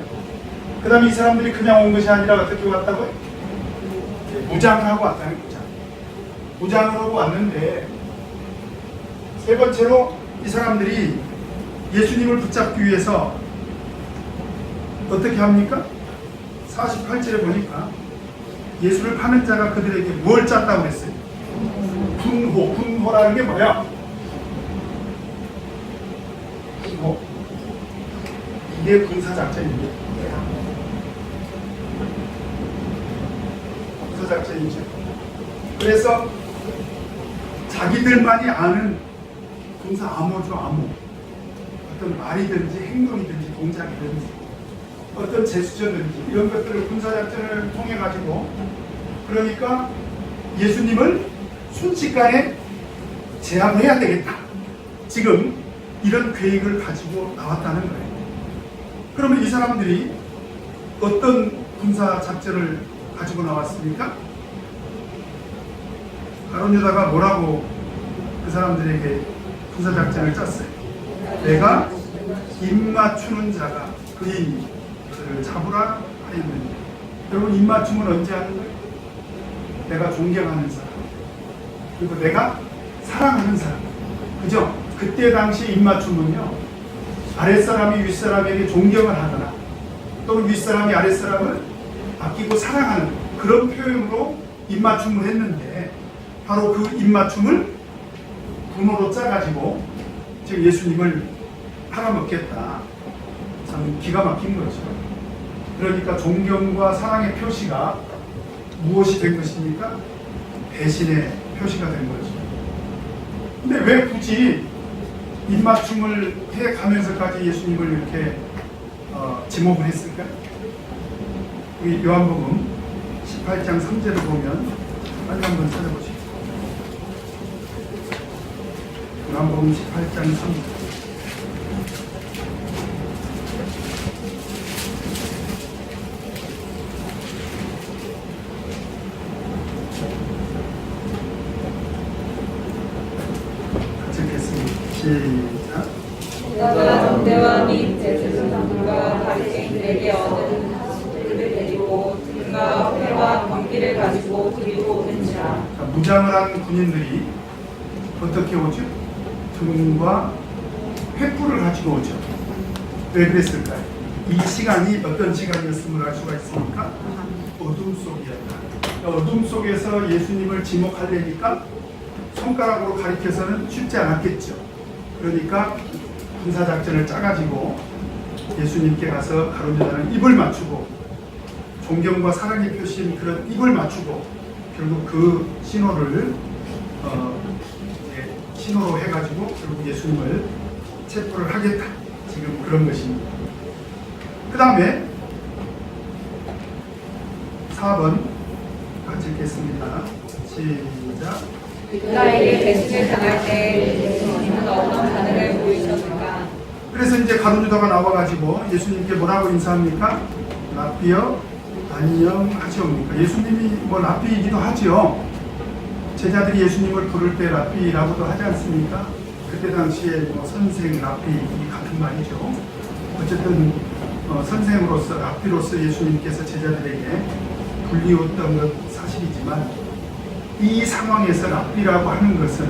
그 다음에 이 사람들이 그냥 온 것이 아니라 어떻게 왔다고요? 무장하고 왔다는 거죠. 무장으로 왔는데 세 번째로 이 사람들이 예수님을 붙잡기 위해서 어떻게 합니까? 48절에 보니까 예수를 파는 자가 그들에게 뭘 짰다고 그랬어요? 분호라는 게 뭐야? 분호. 이게 군사작전입니다. 군사작전이죠. 그래서 자기들만이 아는 군사 암호죠, 암호. 어떤 말이든지 행동이든지 동작이든지 어떤 제스처든지 이런 것들을 군사작전을 통해 가지고 그러니까 예수님을 순식간에 제압을 해야 되겠다. 지금 이런 계획을 가지고 나왔다는 거예요. 그러면 이 사람들이 어떤 군사작전을 가지고 나왔습니까? 가룟 유다가 뭐라고 그 사람들에게 군사작전을 짰어요? 내가 입맞추는 자가 그의 그를 잡으라 하였느니. 여러분, 입맞춤은 언제 하는 거예요? 내가 존경하는 사람, 그리고 내가 사랑하는 사람, 그죠? 그때 당시 입맞춤은요, 아랫사람이 윗사람에게 존경을 하거나 또는 윗사람이 아랫사람을 아끼고 사랑하는 그런 표현으로 입맞춤을 했는데, 바로 그 입맞춤을 분호로 짜가지고 지금 예수님을 팔아먹겠다. 참 기가 막힌 거죠. 그러니까 존경과 사랑의 표시가 무엇이 된 것입니까? 배신의 표시가 된 거죠. 근데 왜 굳이 입맞춤을 해가면서까지 예수님을 이렇게 지목을 했을까요? 요한복음 18장 3절을 보면 빨리 한번 찾아보시죠. 요한복음 18장 3절. 시작. 유다가 정대와 및 제사장들과 바리새인들에게 얻은 하수들을 데리고 등과 회와 광기를 가지고 그리로 오는지라. 무장을 한 군인들이 어떻게 오죠? 등과 횃불을 가지고 오죠. 왜 그랬을까요? 이 시간이 어떤 시간이었음을 알 수가 있습니까? 어둠 속이었다. 어둠 속에서 예수님을 지목하려니까 손가락으로 가리켜서는 쉽지 않았겠죠. 그러니까 군사작전을 짜가지고 예수님께 가서 가룟 유다는 입을 맞추고 존경과 사랑의 표시인 그런 입을 맞추고 결국 그 신호를 신호로 해가지고 결국 예수님을 체포를 하겠다. 지금 그런 것입니다. 그 다음에 4번 같이 읽겠습니다. 시작. 유다에게 배신을 당할 때 예수님은 어떤 반응을 보이셨을까? 그래서 이제 가룟 유다가 나와가지고 예수님께 뭐라고 인사합니까? 라삐여 안녕하시옵니까? 예수님이 뭐 라삐이기도 하지요. 제자들이 예수님을 부를 때 라삐라고도 하지 않습니까? 그때 당시에 뭐 선생, 라삐 같은 말이죠. 어쨌든 선생으로서 라삐로서 예수님께서 제자들에게 불리웠던 것 사실이지만 이 상황에서 라삐라고 하는 것은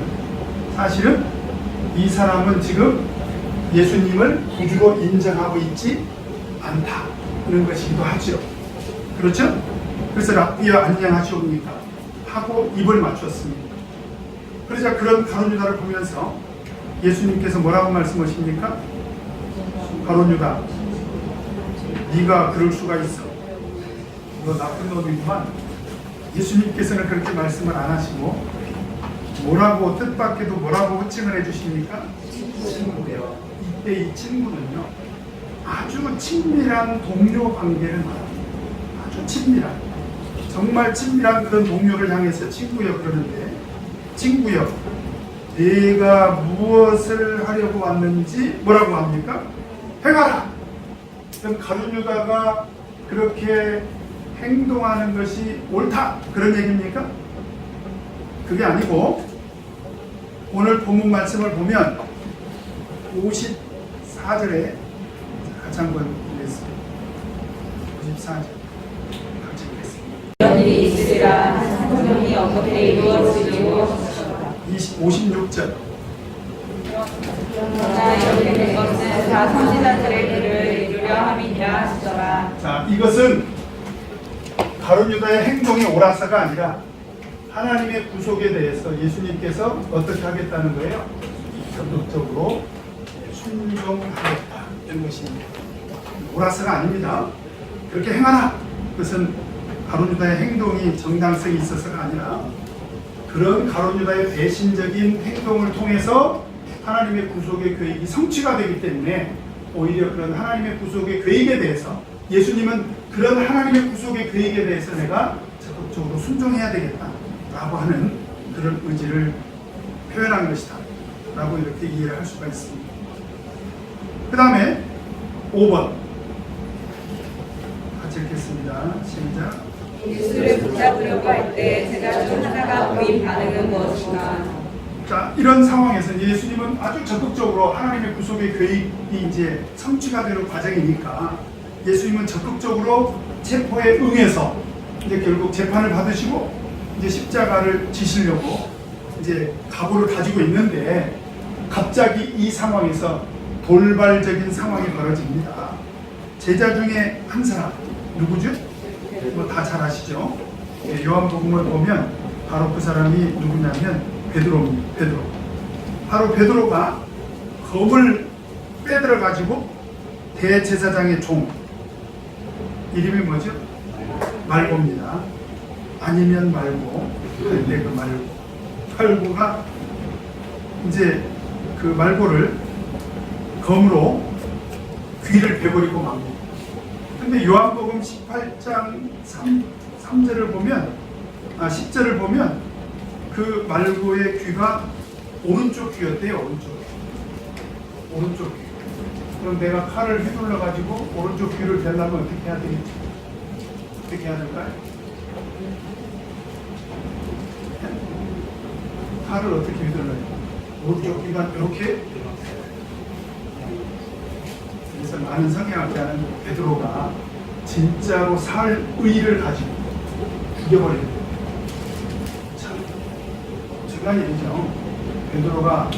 사실은 이 사람은 지금 예수님을 구주로 인정하고 있지 않다는 것이기도 하죠. 그렇죠? 그래서 라삐여 안녕하시옵니까? 하고 입을 맞췄습니다. 그러자 그런 가룟 유다를 보면서 예수님께서 뭐라고 말씀하십니까? 가룟 유다, 네가 그럴 수가 있어. 너 나쁜 놈이구만. 예수님께서는 그렇게 말씀을 안 하시고 뭐라고 뜻밖에도 뭐라고 호칭을 해주십니까? 친구예요. 이때 이 친구는요 아주 친밀한 동료 관계를 말합니다. 아주 친밀한, 정말 친밀한 그런 동료를 향해서 친구여 그러는데, 친구여 내가 무엇을 하려고 왔는지 뭐라고 합니까? 행하라. 그럼 가룟 유다가 그렇게 행동하는 것이 옳다 그런 얘기입니까? 그게 아니고 오늘 본문 말씀을 보면 54절에 같이 한번 읽겠습니다. 54절 같이 읽겠습니다. 이런 일이 있으리라. 성령이 어떻게 이루어지고 56절. 그러나 이렇게 된 것은 다 선지자들의 글을 이루려 함이니라 하시더라. 자, 이것은 가룟 유다의 행동이 옳아서가 아니라 하나님의 구속에 대해서 예수님께서 어떻게 하겠다는 거예요? 적극적으로 순종하겠다 이런 것입니다. 옳아서가 아닙니다. 그렇게 행하라. 그것은 가룟 유다의 행동이 정당성이 있어서가 아니라 그런 가룟 유다의 배신적인 행동을 통해서 하나님의 구속의 계획이 성취가 되기 때문에 오히려 그런 하나님의 구속의 계획에 대해서 예수님은 그런 하나님의 구속의 계획에 대해서 내가 적극적으로 순종해야 되겠다라고 하는 그런 의지를 표현한 것이다 라고 이렇게 이해를 할 수가 있습니다. 그 다음에 5번 같이 읽겠습니다. 시작. 예수를 붙잡으려고 할 때 제자 중 하나가 보인 반응은 무엇인가? 자, 이런 상황에서 예수님은 아주 적극적으로 하나님의 구속의 계획이 이제 성취가 되는 과정이니까 예수님은 적극적으로 체포에 응해서 이제 결국 재판을 받으시고 이제 십자가를 지시려고 이제 각오를 다지고 있는데 갑자기 이 상황에서 돌발적인 상황이 벌어집니다. 제자 중에 한 사람 누구죠? 뭐 다 잘 아시죠? 요한복음을 보면 바로 그 사람이 누구냐면 베드로입니다. 베드로. 바로 베드로가 검을 빼들어 가지고 대제사장의 종, 이름이 뭐죠? 말고입니다. 아니면 말고, 근데 그 말고가 이제 그 말고를 검으로 귀를 베버리고 맙니다. 근데 요한복음 18장 3절을 보면, 10절을 보면 그 말고의 귀가 오른쪽 귀였대요. 오른쪽 귀. 그럼 내가 칼을 휘둘러 가지고 오른쪽 귀를 베려면 어떻게 해야 되겠지? 어떻게 해야 될까요? 칼을 어떻게 휘둘러요? 오른쪽 귀가 이렇게. 그래서 많은 성경학자는 베드로가 진짜로 살 의를 가지고 죽여버리는 거예요. 참 중요한 일이죠. 베드로가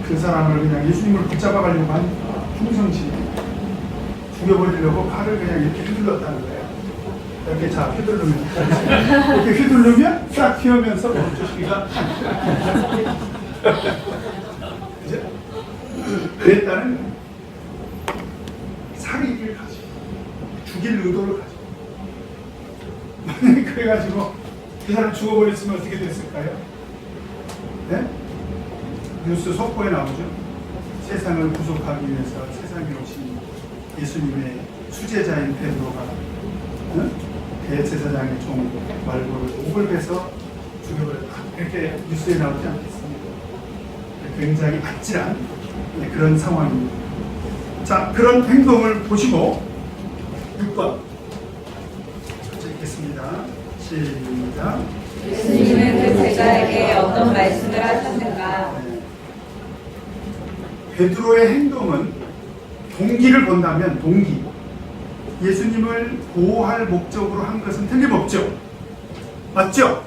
그 사람을 그냥 예수님을 붙잡아 가려고 하니까 충성심에 죽여버리려고 칼을 그냥 이렇게 휘둘렀다는 거예요. 이렇게 자 휘두르면 이렇게 휘두르면 싹 휘어면서 오른쪽 귀가 그죠? 그랬다는 거예요. 살의를 가지고 죽일 의도를 가지고 만약에 그래가지고 그 사람 죽어버렸으면 어떻게 됐을까요? 네? 뉴스 속보에 나오죠. 세상을 구속하기 위해서 세상에 오신 예수님의 수제자인 베드로가 대제사장 제사장의 종 말고를 옥을 베서 죽여버렸다. 이렇게 뉴스에 나오지 않겠습니까? 굉장히 아찔한 그런 상황입니다. 자, 그런 행동을 보시고 6번 읽겠습니다. 시작. 예수님은 그 제자에게 어떤 말씀을 하셨는가? 베드로의 행동은 동기를 본다면 동기, 예수님을 보호할 목적으로 한 것은 틀림없죠. 맞죠?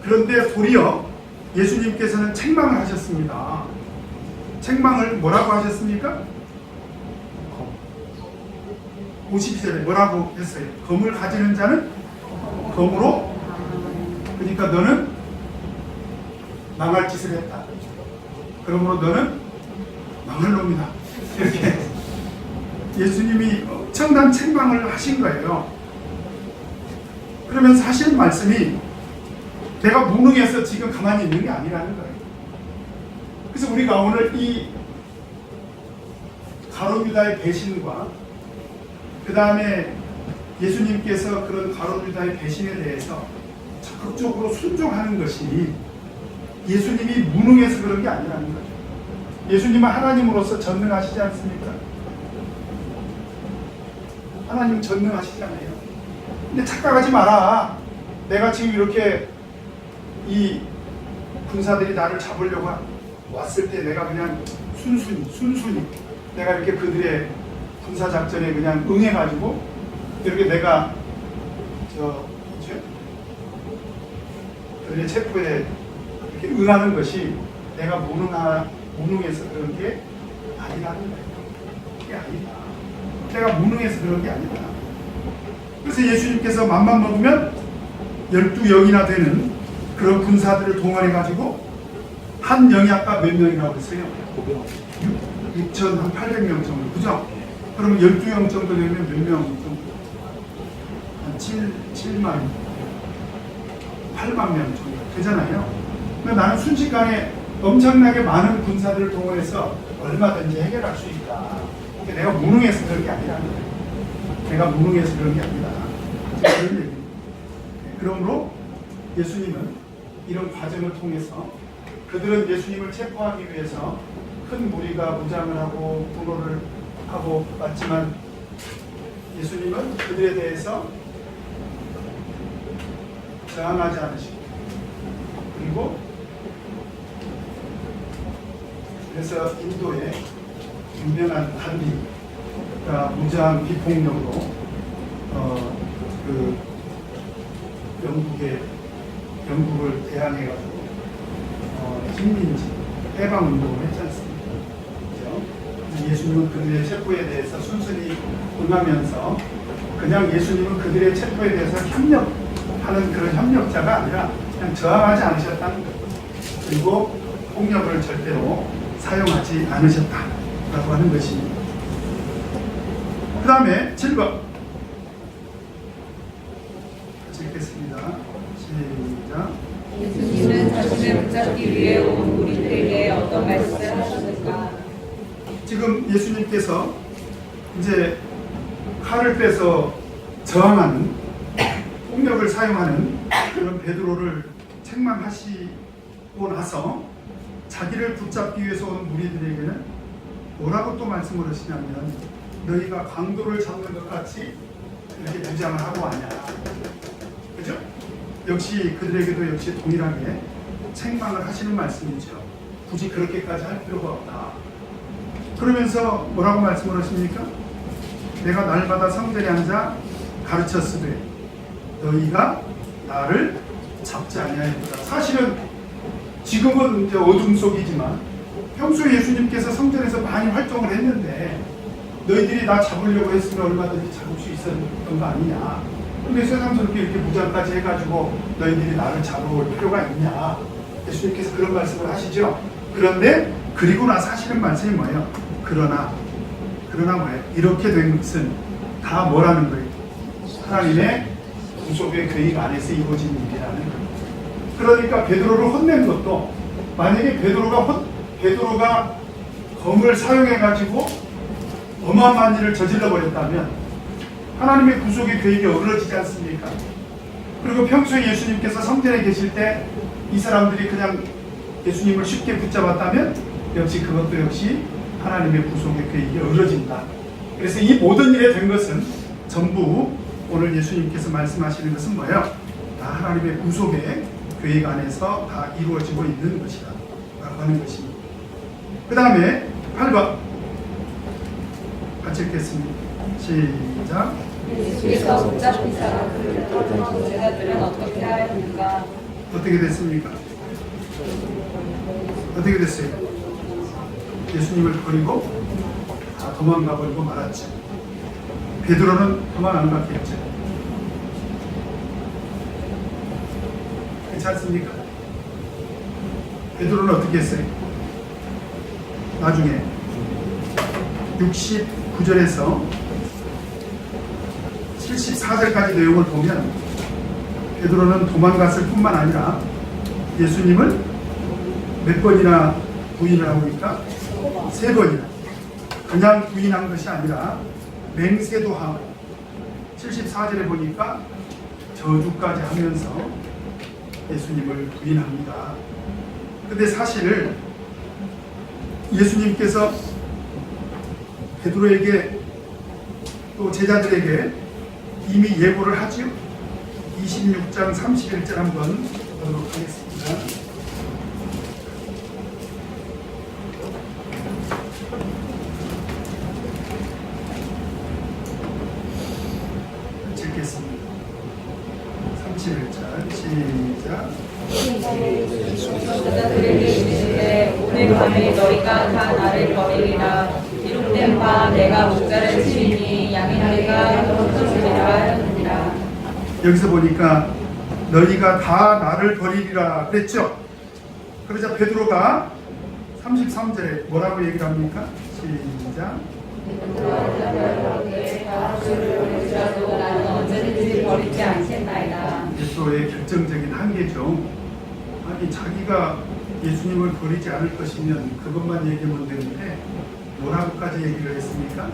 그런데 도리어 예수님께서는 책망을 하셨습니다. 책망을 뭐라고 하셨습니까? 52절에 뭐라고 했어요? 검을 가지는 자는 검으로, 그러니까 너는 망할 짓을 했다. 그러므로 너는 망할 놈이다. 이렇게 예수님이 엄청난 책망을 하신 거예요. 그러면서 하시는 말씀이 내가 무능해서 지금 가만히 있는 게 아니라는 거예요. 그래서 우리가 오늘 이 가룟 유다의 배신과 그 다음에 예수님께서 그런 가룟 유다의 배신에 대해서 적극적으로 순종하는 것이 예수님이 무능해서 그런 게 아니라는 거죠. 예수님은 하나님으로서 전능하시지 않습니까? 하나님 전능하시잖아요. 근데 착각하지 마라. 내가 지금 이렇게 이 군사들이 나를 잡으려고 왔을 때 내가 그냥 순순히 내가 이렇게 그들의 군사작전에 그냥 응해가지고 이렇게 내가 그들의 체포에 이렇게 응하는 것이 내가 무능해서 그런 게 아니라는 거예요. 그게 아니다. 내가 무능해서 그런 게 아니다. 그래서 예수님께서 맘만 먹으면 12영이나 되는 그런 군사들을 동원해가지고 한 영이 아까 몇 명이라고 했어요? 6,800명 정도, 그죠? 그러면 12영 정도 되면 몇 명 정도? 한 7만, 8만 명 정도 되잖아요. 그러니까 나는 순식간에 엄청나게 많은 군사들을 동원해서 얼마든지 해결할 수 있다. 그러니까 내가 무능해서 그런 게 아니라는 거예요. 내가 무능해서 그런 게 아니다. 그런 얘기입니다. 그러므로 예수님은 이런 과정을 통해서 그들은 예수님을 체포하기 위해서 큰 무리가 무장을 하고 군호를 하고 왔지만 예수님은 그들에 대해서 저항하지 않으시고, 그리고 그래서 인도의 유명한 간디, 그러니까 무장 비폭력으로 영국을 대항해가지고 식민지 해방운동을 했지 않습니까? 그렇죠? 예수님은 그들의 체포에 대해서 순순히 응하면서 그냥 예수님은 그들의 체포에 대해서 협력하는 그런 협력자가 아니라 그냥 저항하지 않으셨다는 거예요. 그리고 폭력을 절대로 사용하지 않으셨다라고 하는 것입니다. 그 다음에 7번 같이 읽겠습니다. 시작. 예수님은 자신을 붙잡기 위해 온 무리들에게 어떤 말씀을 하셨는가? 지금 예수님께서 이제 칼을 빼서 저항하는, 폭력을 사용하는 그런 베드로를 책망하시고 나서 자기를 붙잡기 위해서 온 무리들에게는 뭐라고 또 말씀을 하시냐면, 너희가 강도를 잡는 것 같이 이렇게 주장을 하고 왔냐. 그죠? 역시 그들에게도 역시 동일하게 책망을 하시는 말씀이죠. 굳이 그렇게까지 할 필요가 없다. 그러면서 뭐라고 말씀을 하십니까? 내가 날마다 성전에 앉아 가르쳤으되 너희가 나를 잡지 아니하였다. 사실은 지금은 이제 어둠 속이지만 평소에 예수님께서 성전에서 많이 활동을 했는데 너희들이 나 잡으려고 했으면 얼마든지 잡을 수 있었던 거 아니냐. 근데 세상스럽게 이렇게 무장까지 해가지고 너희들이 나를 잡아올 필요가 있냐. 예수님께서 그런 말씀을 하시죠. 그런데 그리고 나서 하시는 말씀이 뭐예요? 그러나 뭐예요? 이렇게 된 것은 다 뭐라는 거예요? 하나님의 구속의 계획 안에서 이루어진 일이라는 거예요. 그러니까 베드로를 혼낸 것도, 만약에 베드로가 검을 사용해가지고 어마어마한 일을 저질러 버렸다면 하나님의 구속의 계획이 어그러지지 않습니까? 그리고 평소에 예수님께서 성전에 계실 때 이 사람들이 그냥 예수님을 쉽게 붙잡았다면 역시 그것도 역시 하나님의 구속의 계획이 이루어진다. 그래서 이 모든 일에 된 것은 전부 오늘 예수님께서 말씀하시는 것은 뭐예요? 다 하나님의 구속의 계획 안에서 다 이루어지고 있는 것이다 라고 하는 것입니다. 그 다음에 8번 같이 읽겠습니다. 시작. 예수께서 붙잡힌 사람을 떠나고 제자들은 어떻게 하여 됩니까? 어떻게 됐습니까? 어떻게 됐어요? 예수님을 버리고 다 도망가 버리고 말았죠. 베드로는 도망 안 갔겠죠. 그렇지 않습니까? 베드로는 어떻게 했어요? 나중에 69절에서 74절까지 내용을 보면 베드로는 도망갔을 뿐만 아니라 예수님을 몇 번이나 부인을 하니까 3번이나 그냥 부인한 것이 아니라 맹세도 하고 74절에 보니까 저주까지 하면서 예수님을 부인합니다. 근데 사실 예수님께서 베드로에게 또 제자들에게 이미 예고를 하지요. 26장 31절 한번 보도록 하겠습니다. 읽겠습니다. 31절 시작. 제자들에게 이르시되 오늘 밤에 너희가 다 나를 버리리라. 기록된 바 내가 목자를 치리니 양의 내가 흩어지리라 하였느니라. 여기서 보니까 너희가 다 나를 버리리라 그랬죠. 그러자 베드로가 33절에 뭐라고 얘기를 합니까? 시작. 나는 언제든지 버리지 않겠나이다. 베드로의 결정적인 한계죠. 아니 자기가 예수님을 버리지 않을 것이면 그것만 얘기하면 되는데 뭐라고까지 얘기를 했습니까?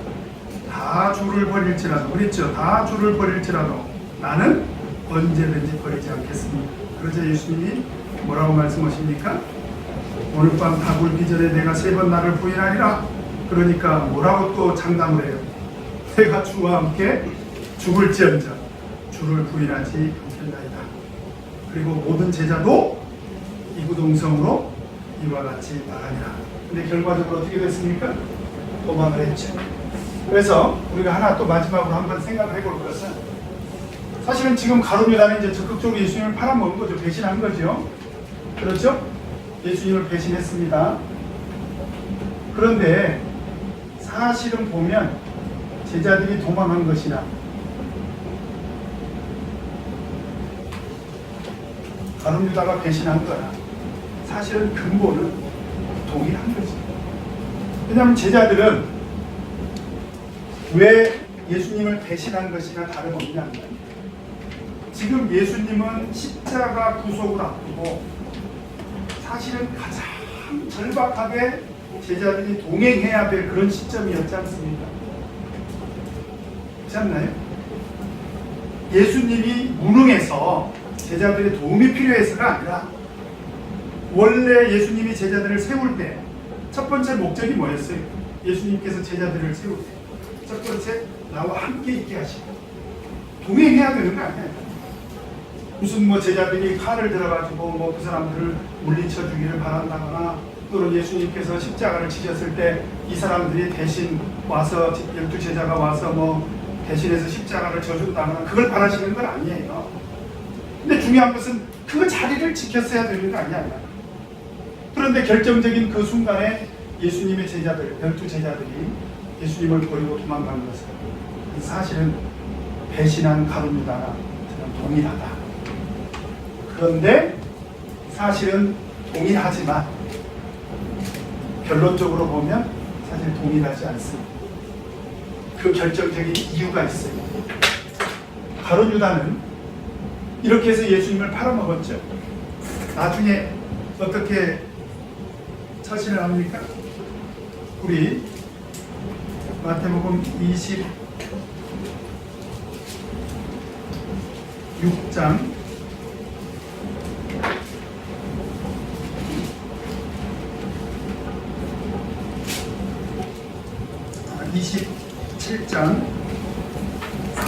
다 주를 버릴지라도 그랬죠. 다 주를 버릴지라도 나는 언제든지 버리지 않겠습니다. 그러자 예수님이 뭐라고 말씀하십니까? 오늘 밤 다 굴기 전에 내가 3번 나를 부인하리라. 그러니까 뭐라고 또 장담을 해요? 내가 주와 함께 죽을지언정 주를 부인하지 않겠나이다. 그리고 모든 제자도 이구동성으로 이와 같이 말하니라. 근데 결과적으로 어떻게 됐습니까? 도망을 했죠. 그래서 우리가 하나 또 마지막으로 한번 생각해 볼 것은 사실은 지금 가룟 유다는 이제 적극적으로 예수님을 팔아먹은 거죠. 배신한 거죠. 그렇죠? 예수님을 배신했습니다. 그런데 사실은 보면 제자들이 도망한 것이나 가룟 유다가 배신한 거나 사실은 근본은 동일한 거죠. 왜냐하면 제자들은 왜 예수님을 배신한 것이나 다름없냐면 지금 예수님은 십자가 구속을 앞두고 사실은 가장 절박하게 제자들이 동행해야 될 그런 시점이었지 않습니까? 그렇지 않나요? 예수님이 무능해서 제자들의 도움이 필요해서가 아니라 원래 예수님이 제자들을 세울 때 첫 번째 목적이 뭐였어요? 예수님께서 제자들을 세울 때 첫 번째 나와 함께 있게 하시고 동행해야 되는 거 아니에요? 무슨 뭐 제자들이 칼을 들어가지고 뭐 그 사람들을 물리쳐 주기를 바란다거나 또는 예수님께서 십자가를 지셨을 때 이 사람들이 대신 와서 12제자가 와서 뭐 대신해서 십자가를 져준다거나 그걸 바라시는 건 아니에요. 근데 중요한 것은 그 자리를 지켰어야 되는 거 아니야. 그런데 결정적인 그 순간에 예수님의 제자들, 12제자들이 예수님을 버리고 도망간 것은 사실은 배신한 가룟 유다나 동일하다. 그런데 사실은 동일하지만 결론적으로 보면 사실 동일하지 않습니다. 그 결정적인 이유가 있어요. 가룟 유다는 이렇게 해서 예수님을 팔아먹었죠. 나중에 어떻게 처신을 합니까? 우리 마태복음 26장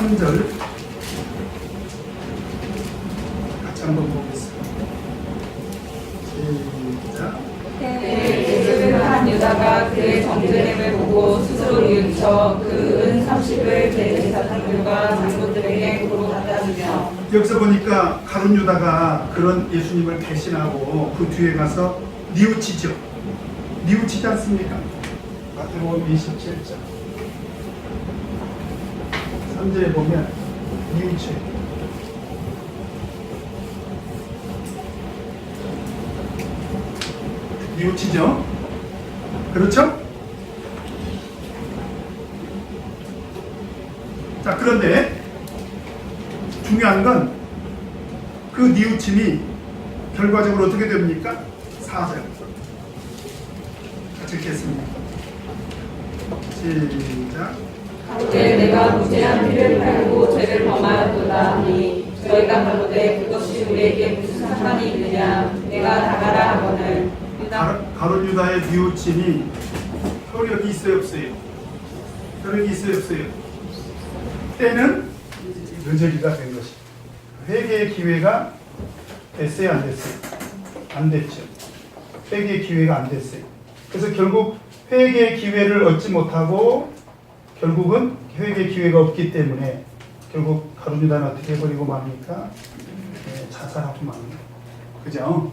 3절 같이 한번 보겠습니다. 시작. 예수를 한 유다가 그의 정죄됨을 보고 스스로 뉘우쳐 그 은 30을 대제사 장교가 장로들에게 도로 갖다 주며 여기서 보니까 가룟 유다가 그런 예수님을 배신하고 그 뒤에 가서 뉘우치죠. 뉘우치지 않습니까? 마태복음 27장 3절에 보면 뉘우쳐요. 뉘우치죠? 그렇죠? 자, 그런데 중요한 건 그 뉘우침이 결과적으로 어떻게 됩니까? 4절 같이 읽겠습니다. 시작. 이제 내가 무죄한 피를 팔고 죄를 범하였도다 하니 저희가 가로되 그것이 우리에게 무슨 상관이 있느냐 내가 나가라 하거늘 가룟 유다의 뉘우침이 효력이 있어요 없어요? 효력이 있어요 없어요? 때는 늦으리가 된 것입니다. 회개의 기회가 됐어요 안 됐어요? 안 됐죠. 회개의 기회가 안 됐어요. 그래서 결국 회개의 기회를 얻지 못하고 결국은 회개의 기회가 없기 때문에 결국 가룟 유다는 어떻게 해버리고 맙니까? 자살하고 맙니다. 그죠?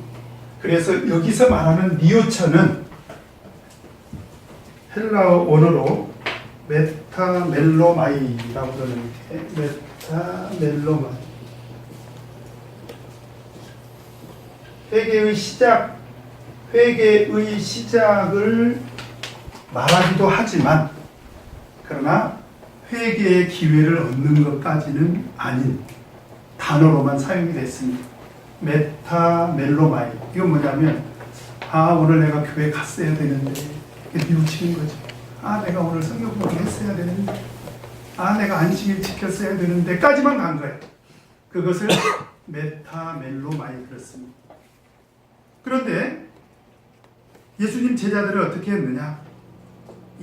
그래서 여기서 말하는 뉘우쳐는 헬라어 원어로 메타멜로마이라고 그러는데 메타멜로마이 회개의 시작을 말하기도 하지만 그러나 회개의 기회를 얻는 것까지는 아닌 단어로만 사용이 됐습니다. 메타멜로마이 이건 뭐냐면 오늘 내가 교회 갔어야 되는데 이렇게 뉘우치는 거죠. 내가 오늘 성경 공부했어야 되는데 내가 안식일 지켰어야 되는데 까지만 간 거예요. 그것을 메타멜로마이 그렇습니다. 그런데 예수님 제자들은 어떻게 했느냐?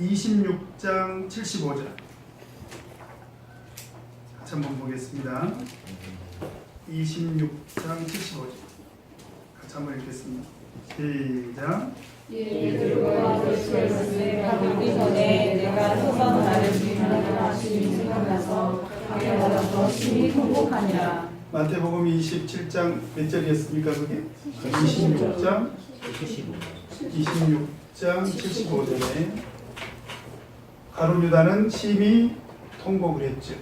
26장 75절 같이 한번 보겠습니다. 26장 75절 같이 한번 읽겠습니다. 시작. 예수가 예수의 가기 전에 내가 서서 나를 주인하는 하심이 생각나서 강에 받아서 심히 통곡하니라. 마태복음 27장 몇 절이었습니까 그게? 26장 75절에 가룟 유다는 심히 통곡을 했죠.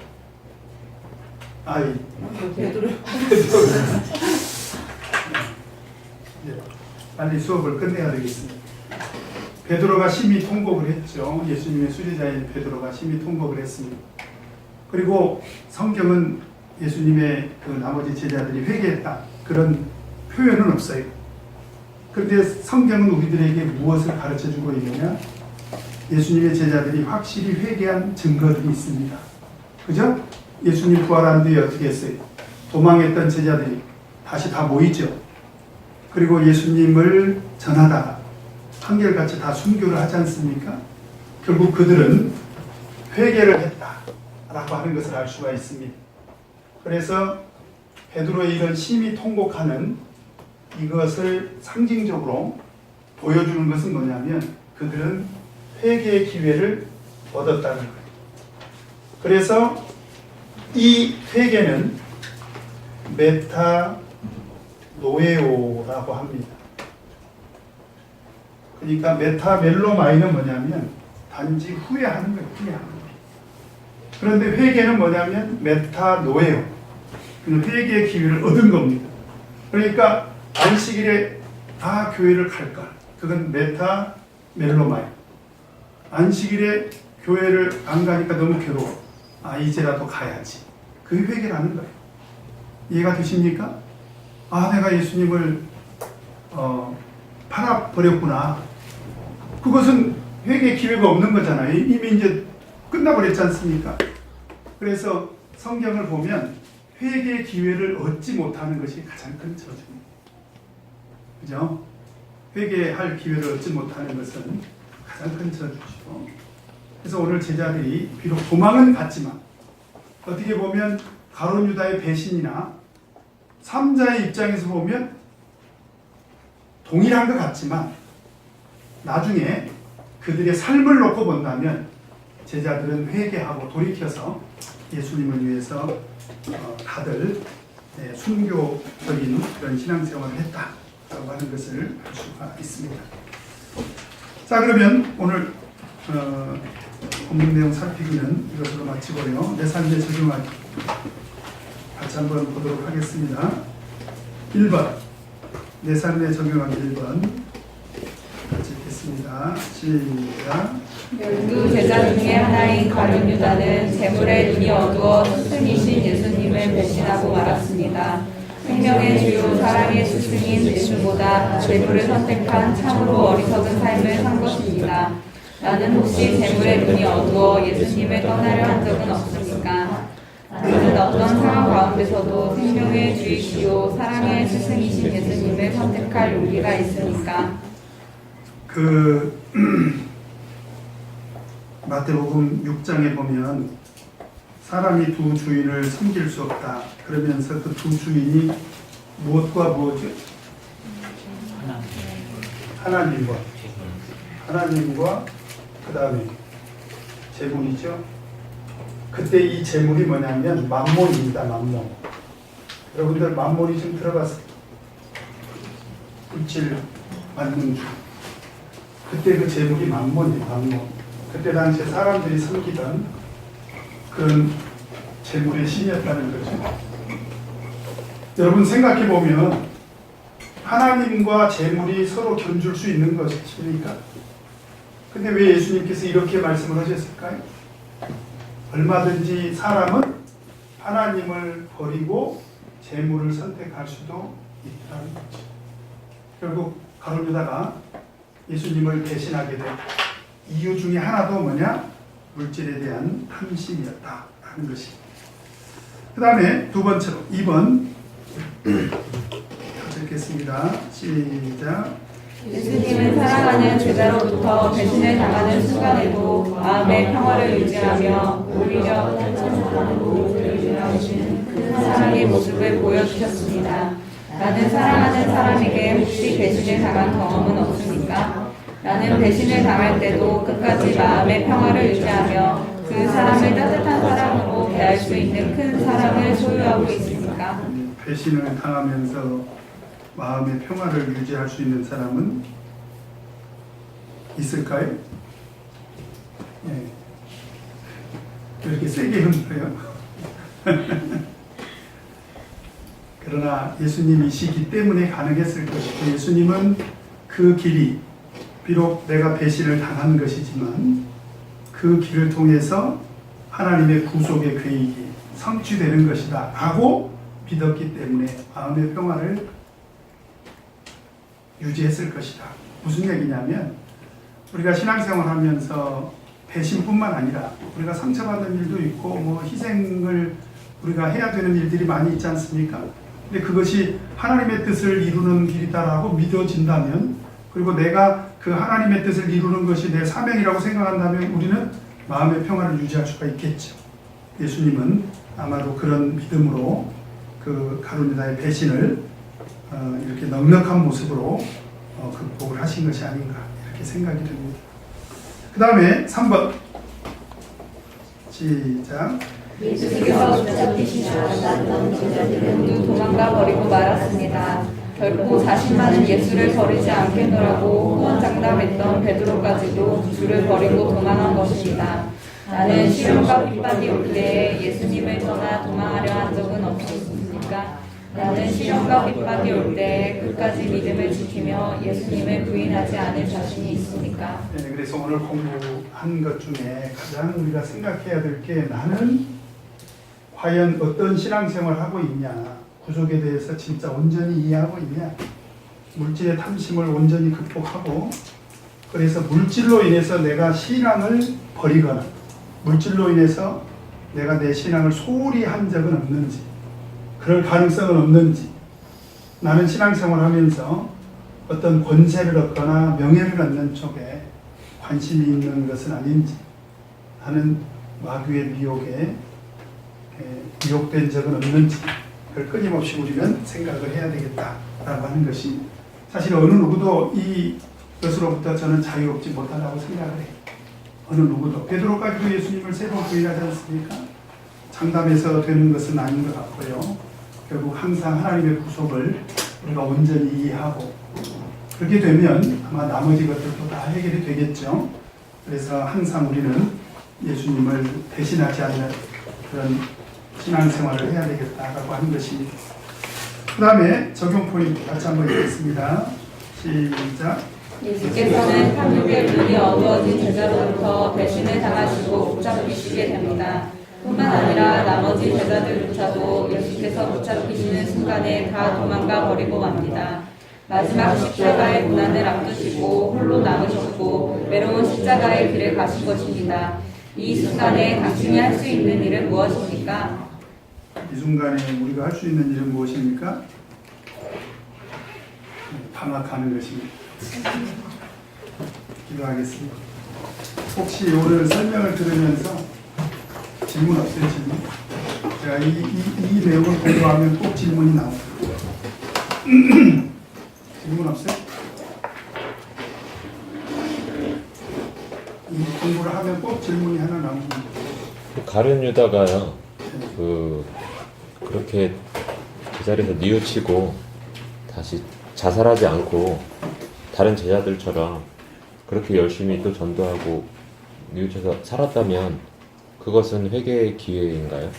베드로. 빨리 수업을 끝내야 되겠습니다. 베드로가 심히 통곡을 했죠. 예수님의 수제자인 베드로가 심히 통곡을 했습니다. 그리고 성경은 예수님의 그 나머지 제자들이 회개했다 그런 표현은 없어요. 그런데 성경은 우리들에게 무엇을 가르쳐주고 있느냐? 예수님의 제자들이 확실히 회개한 증거들이 있습니다. 그죠? 예수님 부활한 뒤에 어떻게 했어요? 도망했던 제자들이 다시 다 모이죠. 그리고 예수님을 전하다가 한결같이 다 순교를 하지 않습니까? 결국 그들은 회개를 했다라고 하는 것을 알 수가 있습니다. 그래서 베드로의 이런 심히 통곡하는 이것을 상징적으로 보여주는 것은 뭐냐면 그들은 회개의 기회를 얻었다는 거예요. 그래서 이 회개는 메타노에오라고 합니다. 그러니까 메타멜로마이는 뭐냐면 단지 후회하는 거예요. 후회하는 거예요. 그런데 회개는 뭐냐면 메타노에오. 회개의 기회를 얻은 겁니다. 그러니까 안식일에 교회를 갈까? 그건 메타멜로마이. 안식일에 교회를 안 가니까 너무 괴로워. 이제라도 가야지. 그게 회개라는 거예요. 이해가 되십니까? 내가 예수님을 팔아버렸구나. 그것은 회개의 기회가 없는 거잖아요. 이미 이제 끝나버렸지 않습니까? 그래서 성경을 보면 회개의 기회를 얻지 못하는 것이 가장 큰 저주입니다. 그죠? 회개할 기회를 얻지 못하는 것은 가장 큰 저주죠. 그래서 오늘 제자들이 비록 도망은 갔지만 어떻게 보면 가룟 유다의 배신이나 3자의 입장에서 보면 동일한 것 같지만 나중에 그들의 삶을 놓고 본다면 제자들은 회개하고 돌이켜서 예수님을 위해서 다들 순교적인 그런 신앙생활을 했다라고 하는 것을 알 수가 있습니다. 자, 그러면 오늘 본문 내용 살피기는 이것으로 마치고요. 내 삶에 적용하기 같이 한번 보도록 하겠습니다. 1번 내 삶에 적용하기 1번 같이 읽겠습니다. 시작. 열두 제자 중에 하나인 가룟 유다는 재물에 눈이 어두워 스승이신 예수님을 배신하고 말았습니다. 생명의 주요 사랑의 스승인 예수보다 재물을 선택한 참으로 어리석은 삶을 산 것입니다. 나는 혹시 재물의 눈이 어두워 예수님을 떠나려 한 적은 없습니까? 나는 어떤 상황 가운데서도 생명의 주이시오 사랑의 스승이신 예수님을 선택할 용기가 있으니까. 마태복음 6장에 보면 사람이 두 주인을 섬길 수 없다. 그러면서 그 두 주인이 무엇과 무엇이죠? 하나님과 그 다음에 재물이죠. 그때 이 재물이 뭐냐면 만몬입니다. 만몬. 여러분들 만몬이 좀 들어봤어요? 물질 만능 주. 그때 그 재물이 만몬이에요. 만몬. 그때 당시에 사람들이 섬기던 그런 재물의 신이었다는 거죠. 여러분 생각해 보면 하나님과 재물이 서로 견줄 수 있는 것입니까? 근데 왜 예수님께서 이렇게 말씀을 하셨을까요? 얼마든지 사람은 하나님을 버리고 재물을 선택할 수도 있다는 거죠. 결국 가룟 유다가 예수님을 배신하게 된 이유 중에 하나도 뭐냐? 물질에 대한 탐심이었다라는 것입니다. 그 다음에 두 번째로 2번 읽겠습니다. 시작. 예수님은 사랑하는 제자로부터 배신을 당하는 순간에도 마음의 평화를 유지하며 오히려 큰 사랑의 모습을 보여주셨습니다. 나는 사랑하는 사람에게 혹시 배신을 당한 경험은 없습니까? 나는 배신을 당할 때도 끝까지 마음의 평화를 유지하며 그 사람을 따뜻한 사랑으로 대할 수 있는 큰 사랑을 소유하고 있습니까? 배신을 당하면서 마음의 평화를 유지할 수 있는 사람은 있을까요? 네. 왜 이렇게 세게 흔들어요? 그러나 예수님이시기 때문에 가능했을 것이고, 예수님은 그 길이 비록 내가 배신을 당한 것이지만 그 길을 통해서 하나님의 구속의 계획이 성취되는 것이다 라고 믿었기 때문에 마음의 평화를 유지했을 것이다. 무슨 얘기냐면 우리가 신앙생활 하면서 배신뿐만 아니라 우리가 상처받는 일도 있고 뭐 희생을 우리가 해야 되는 일들이 많이 있지 않습니까? 근데 그것이 하나님의 뜻을 이루는 길이다라고 믿어진다면, 그리고 내가 그 하나님의 뜻을 이루는 것이 내 사명이라고 생각한다면 우리는 마음의 평화를 유지할 수가 있겠죠. 예수님은 아마도 그런 믿음으로 그 가룟 유다의 배신을 이렇게 넉넉한 모습으로 극복을 하신 것이 아닌가 이렇게 생각이 듭니다. 그 다음에 3번 시작. 예수께서 붙잡히시고 만났던 제자들은 모두 도망가 버리고 말았습니다. 결코 자신만은 예수를 버리지 않겠노라고 호언장담했던 베드로까지도 주를 버리고 도망한 것입니다. 나는 시련과 핍박이 올 때에 예수님을 떠나 도망하려 한 적은 없었습니까? 나는 시련과 핍박이 올 때 끝까지 믿음을 지키며 예수님을 부인하지 않을 자신이 있습니까? 네, 그래서 오늘 공부한 것 중에 가장 우리가 생각해야 될 게, 나는 과연 어떤 신앙생활을 하고 있냐, 구속에 대해서 진짜 온전히 이해하고 있냐, 물질의 탐심을 온전히 극복하고, 그래서 물질로 인해서 내가 신앙을 버리거나 물질로 인해서 내가 내 신앙을 소홀히 한 적은 없는지, 그럴 가능성은 없는지, 나는 신앙생활을 하면서 어떤 권세를 얻거나 명예를 얻는 쪽에 관심이 있는 것은 아닌지, 나는 마귀의 미혹에 미혹된 적은 없는지 그걸 끊임없이 우리는 생각을 해야 되겠다라고 하는 것이 사실 어느 누구도 이것으로부터 저는 자유롭지 못하다고 생각을 해요. 어느 누구도. 베드로까지도 예수님을 세 번 부인하지 않습니까? 장담해서 되는 것은 아닌 것 같고요. 결국 항상 하나님의 구속을 우리가 온전히 이해하고 그렇게 되면 아마 나머지 것들도 다 해결이 되겠죠. 그래서 항상 우리는 예수님을 대신하지 않는 그런 신앙생활을 해야 되겠다라고 하는 것입니다. 그 다음에 적용 포인트 같이 한번 읽겠습니다. 시작. 예수께서는 탐욕의 눈이 어두워진 제자로부터 배신을 당하시고 붙잡히시게 됩니다. 뿐만 아니라 나머지 제자들조차도 예수께서 붙잡히시는 순간에 다 도망가 버리고 맙니다. 마지막 십자가의 고난을 앞두시고 홀로 남으시고 외로운 십자가의 길을 가신 것입니다. 이 순간에 당신이 할 수 있는 일은 무엇입니까? 이 순간에 우리가 할 수 있는 일은 무엇입니까? 방학하는 것입니다. 기도하겠습니다. 혹시 오늘 설명을 들으면서 질문 없어요? 질문? 제가 이 내용을 공부하면 꼭 질문이 나옵니다. 질문 없어요? 이 공부를 하면 꼭 질문이 하나 나옵니다. 가룟 유다가요, 그렇게 그 자리에서 뉘우치고 다시 자살하지 않고 다른 제자들처럼 그렇게 열심히 또 전도하고 뉘우쳐서 살았다면 그것은 회개의 기회인가요?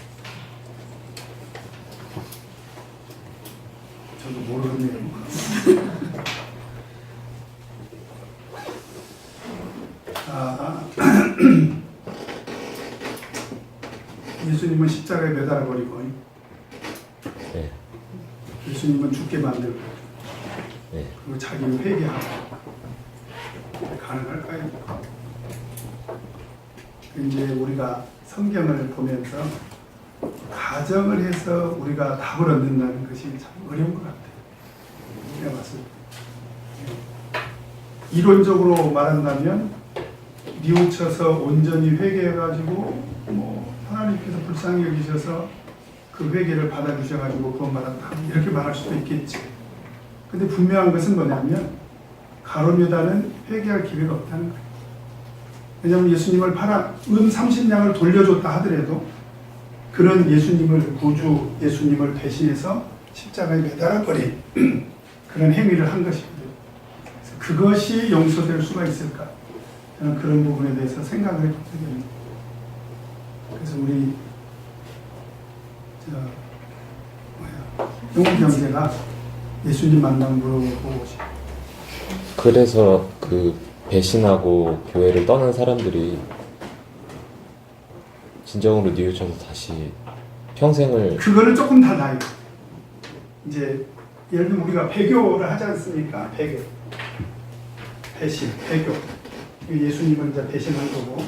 저도 모르겠네요. 예수님은 십자가에 매달아 버리고 네. 예수님은 죽게 만들고 네. 그리고 자기는 회개하고 가능할까요? 이제 우리가 성경을 보면서 가정을 해서 우리가 답을 얻는다는 것이 참 어려운 것 같아요. 제가 봤을 때 이론적으로 말한다면 뉘우쳐서 온전히 회개해가지고 하나님께서 불쌍히 여기셔서 그 회개를 받아주셔가지고 구원받았다 이렇게 말할 수도 있겠지. 근데 분명한 것은 뭐냐면 가룟 유다는 회개할 기회가 없다는 거예요. 왜냐하면 예수님을 은 30냥을 돌려줬다 하더라도 그런 예수님을 구주 예수님을 대신해서 십자가에 매달아버린 그런 행위를 한 것이거든요. 그것이 용서될 수가 있을까? 저는 그런 부분에 대해서 생각을 해보거든요. 그래서 우리 용훈 형제가 예수님 만남 물어보고 싶어요. 그래서 그 배신하고 교회를 떠난 사람들이 진정으로 뉘우쳐서 다시 평생을 그거는 조금 달라요. 이제 예를 들면 우리가 배교를 하지 않습니까? 배신, 배교. 예수님을 이제 배신한 거고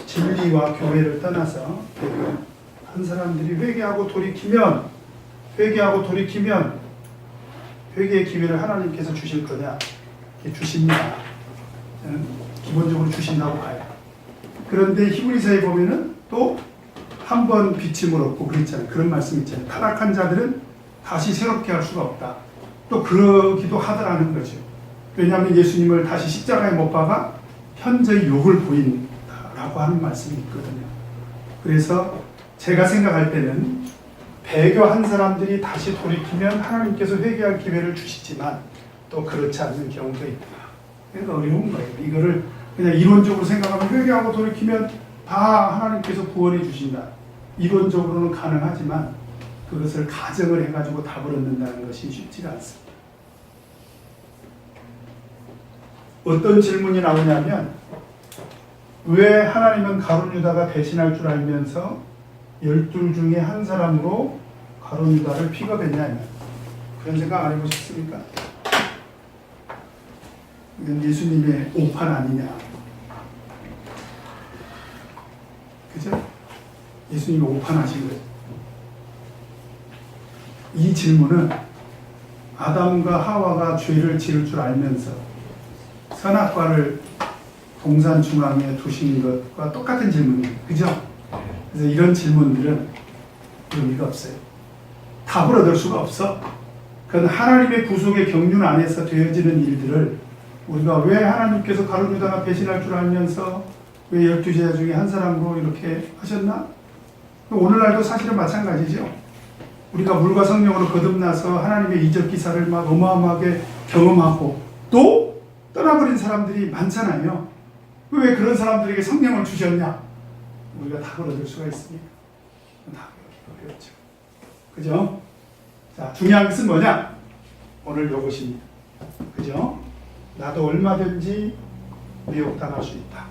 진리와 교회를 떠나서 배교한 사람들이 회개하고 돌이키면 회개의 기회를 하나님께서 주실 거냐? 주십니다. 기본적으로 주신다고 봐요. 그런데 히브리서에 보면은 또 한 번 비침을 얻고 그랬잖아요. 그런 말씀 있잖아요. 타락한 자들은 다시 새롭게 할 수가 없다. 또 그러기도 하더라는 거죠. 왜냐하면 예수님을 다시 십자가에 못 박아 현저히 욕을 보인다라고 하는 말씀이 있거든요. 그래서 제가 생각할 때는 배교한 사람들이 다시 돌이키면 하나님께서 회개할 기회를 주시지만 또 그렇지 않는 경우도 있다. 그러니까 어려운 거예요. 이거를 그냥 이론적으로 생각하면 회개하고 돌이키면 다 하나님께서 구원해 주신다. 이론적으로는 가능하지만 그것을 가정을 해가지고 답을 얻는다는 것이 쉽지가 않습니다. 어떤 질문이 나오냐면 왜 하나님은 가룟 유다가 배신할 줄 알면서 12 중에 한 사람으로 가룟 유다를 픽업했냐 그런 생각 안 해보셨습니까? 이건 예수님의 오판 아니냐. 그죠? 예수님이 오판하신 거예요. 이 질문은 아담과 하와가 죄를 지을 줄 알면서 선악과를 동산 중앙에 두신 것과 똑같은 질문이에요. 그죠? 그래서 이런 질문들은 의미가 없어요. 답을 얻을 수가 없어. 그건 하나님의 구속의 경륜 안에서 되어지는 일들을 우리가 왜 하나님께서 가룟 유다가 배신할 줄 알면서 왜 12제자 중에 한 사람으로 이렇게 하셨나? 오늘날도 사실은 마찬가지죠. 우리가 물과 성령으로 거듭나서 하나님의 이적 기사를 막 어마어마하게 경험하고 또 떠나버린 사람들이 많잖아요. 왜 그런 사람들에게 성령을 주셨냐? 우리가 답을 얻을 수가 있습니까? 답을 얻기가 어렵죠. 그죠? 자, 중요한 것은 뭐냐? 오늘 이것입니다. 그죠? 나도 얼마든지 미혹당할 수 있다.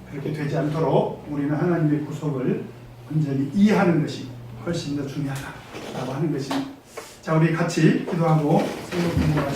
그렇게 되지 않도록 우리는 하나님의 구속을 온전히 이해하는 것이 훨씬 더 중요하다라고 하는 것입니다. 자, 우리 같이 기도하고 성경 공부하겠습니다.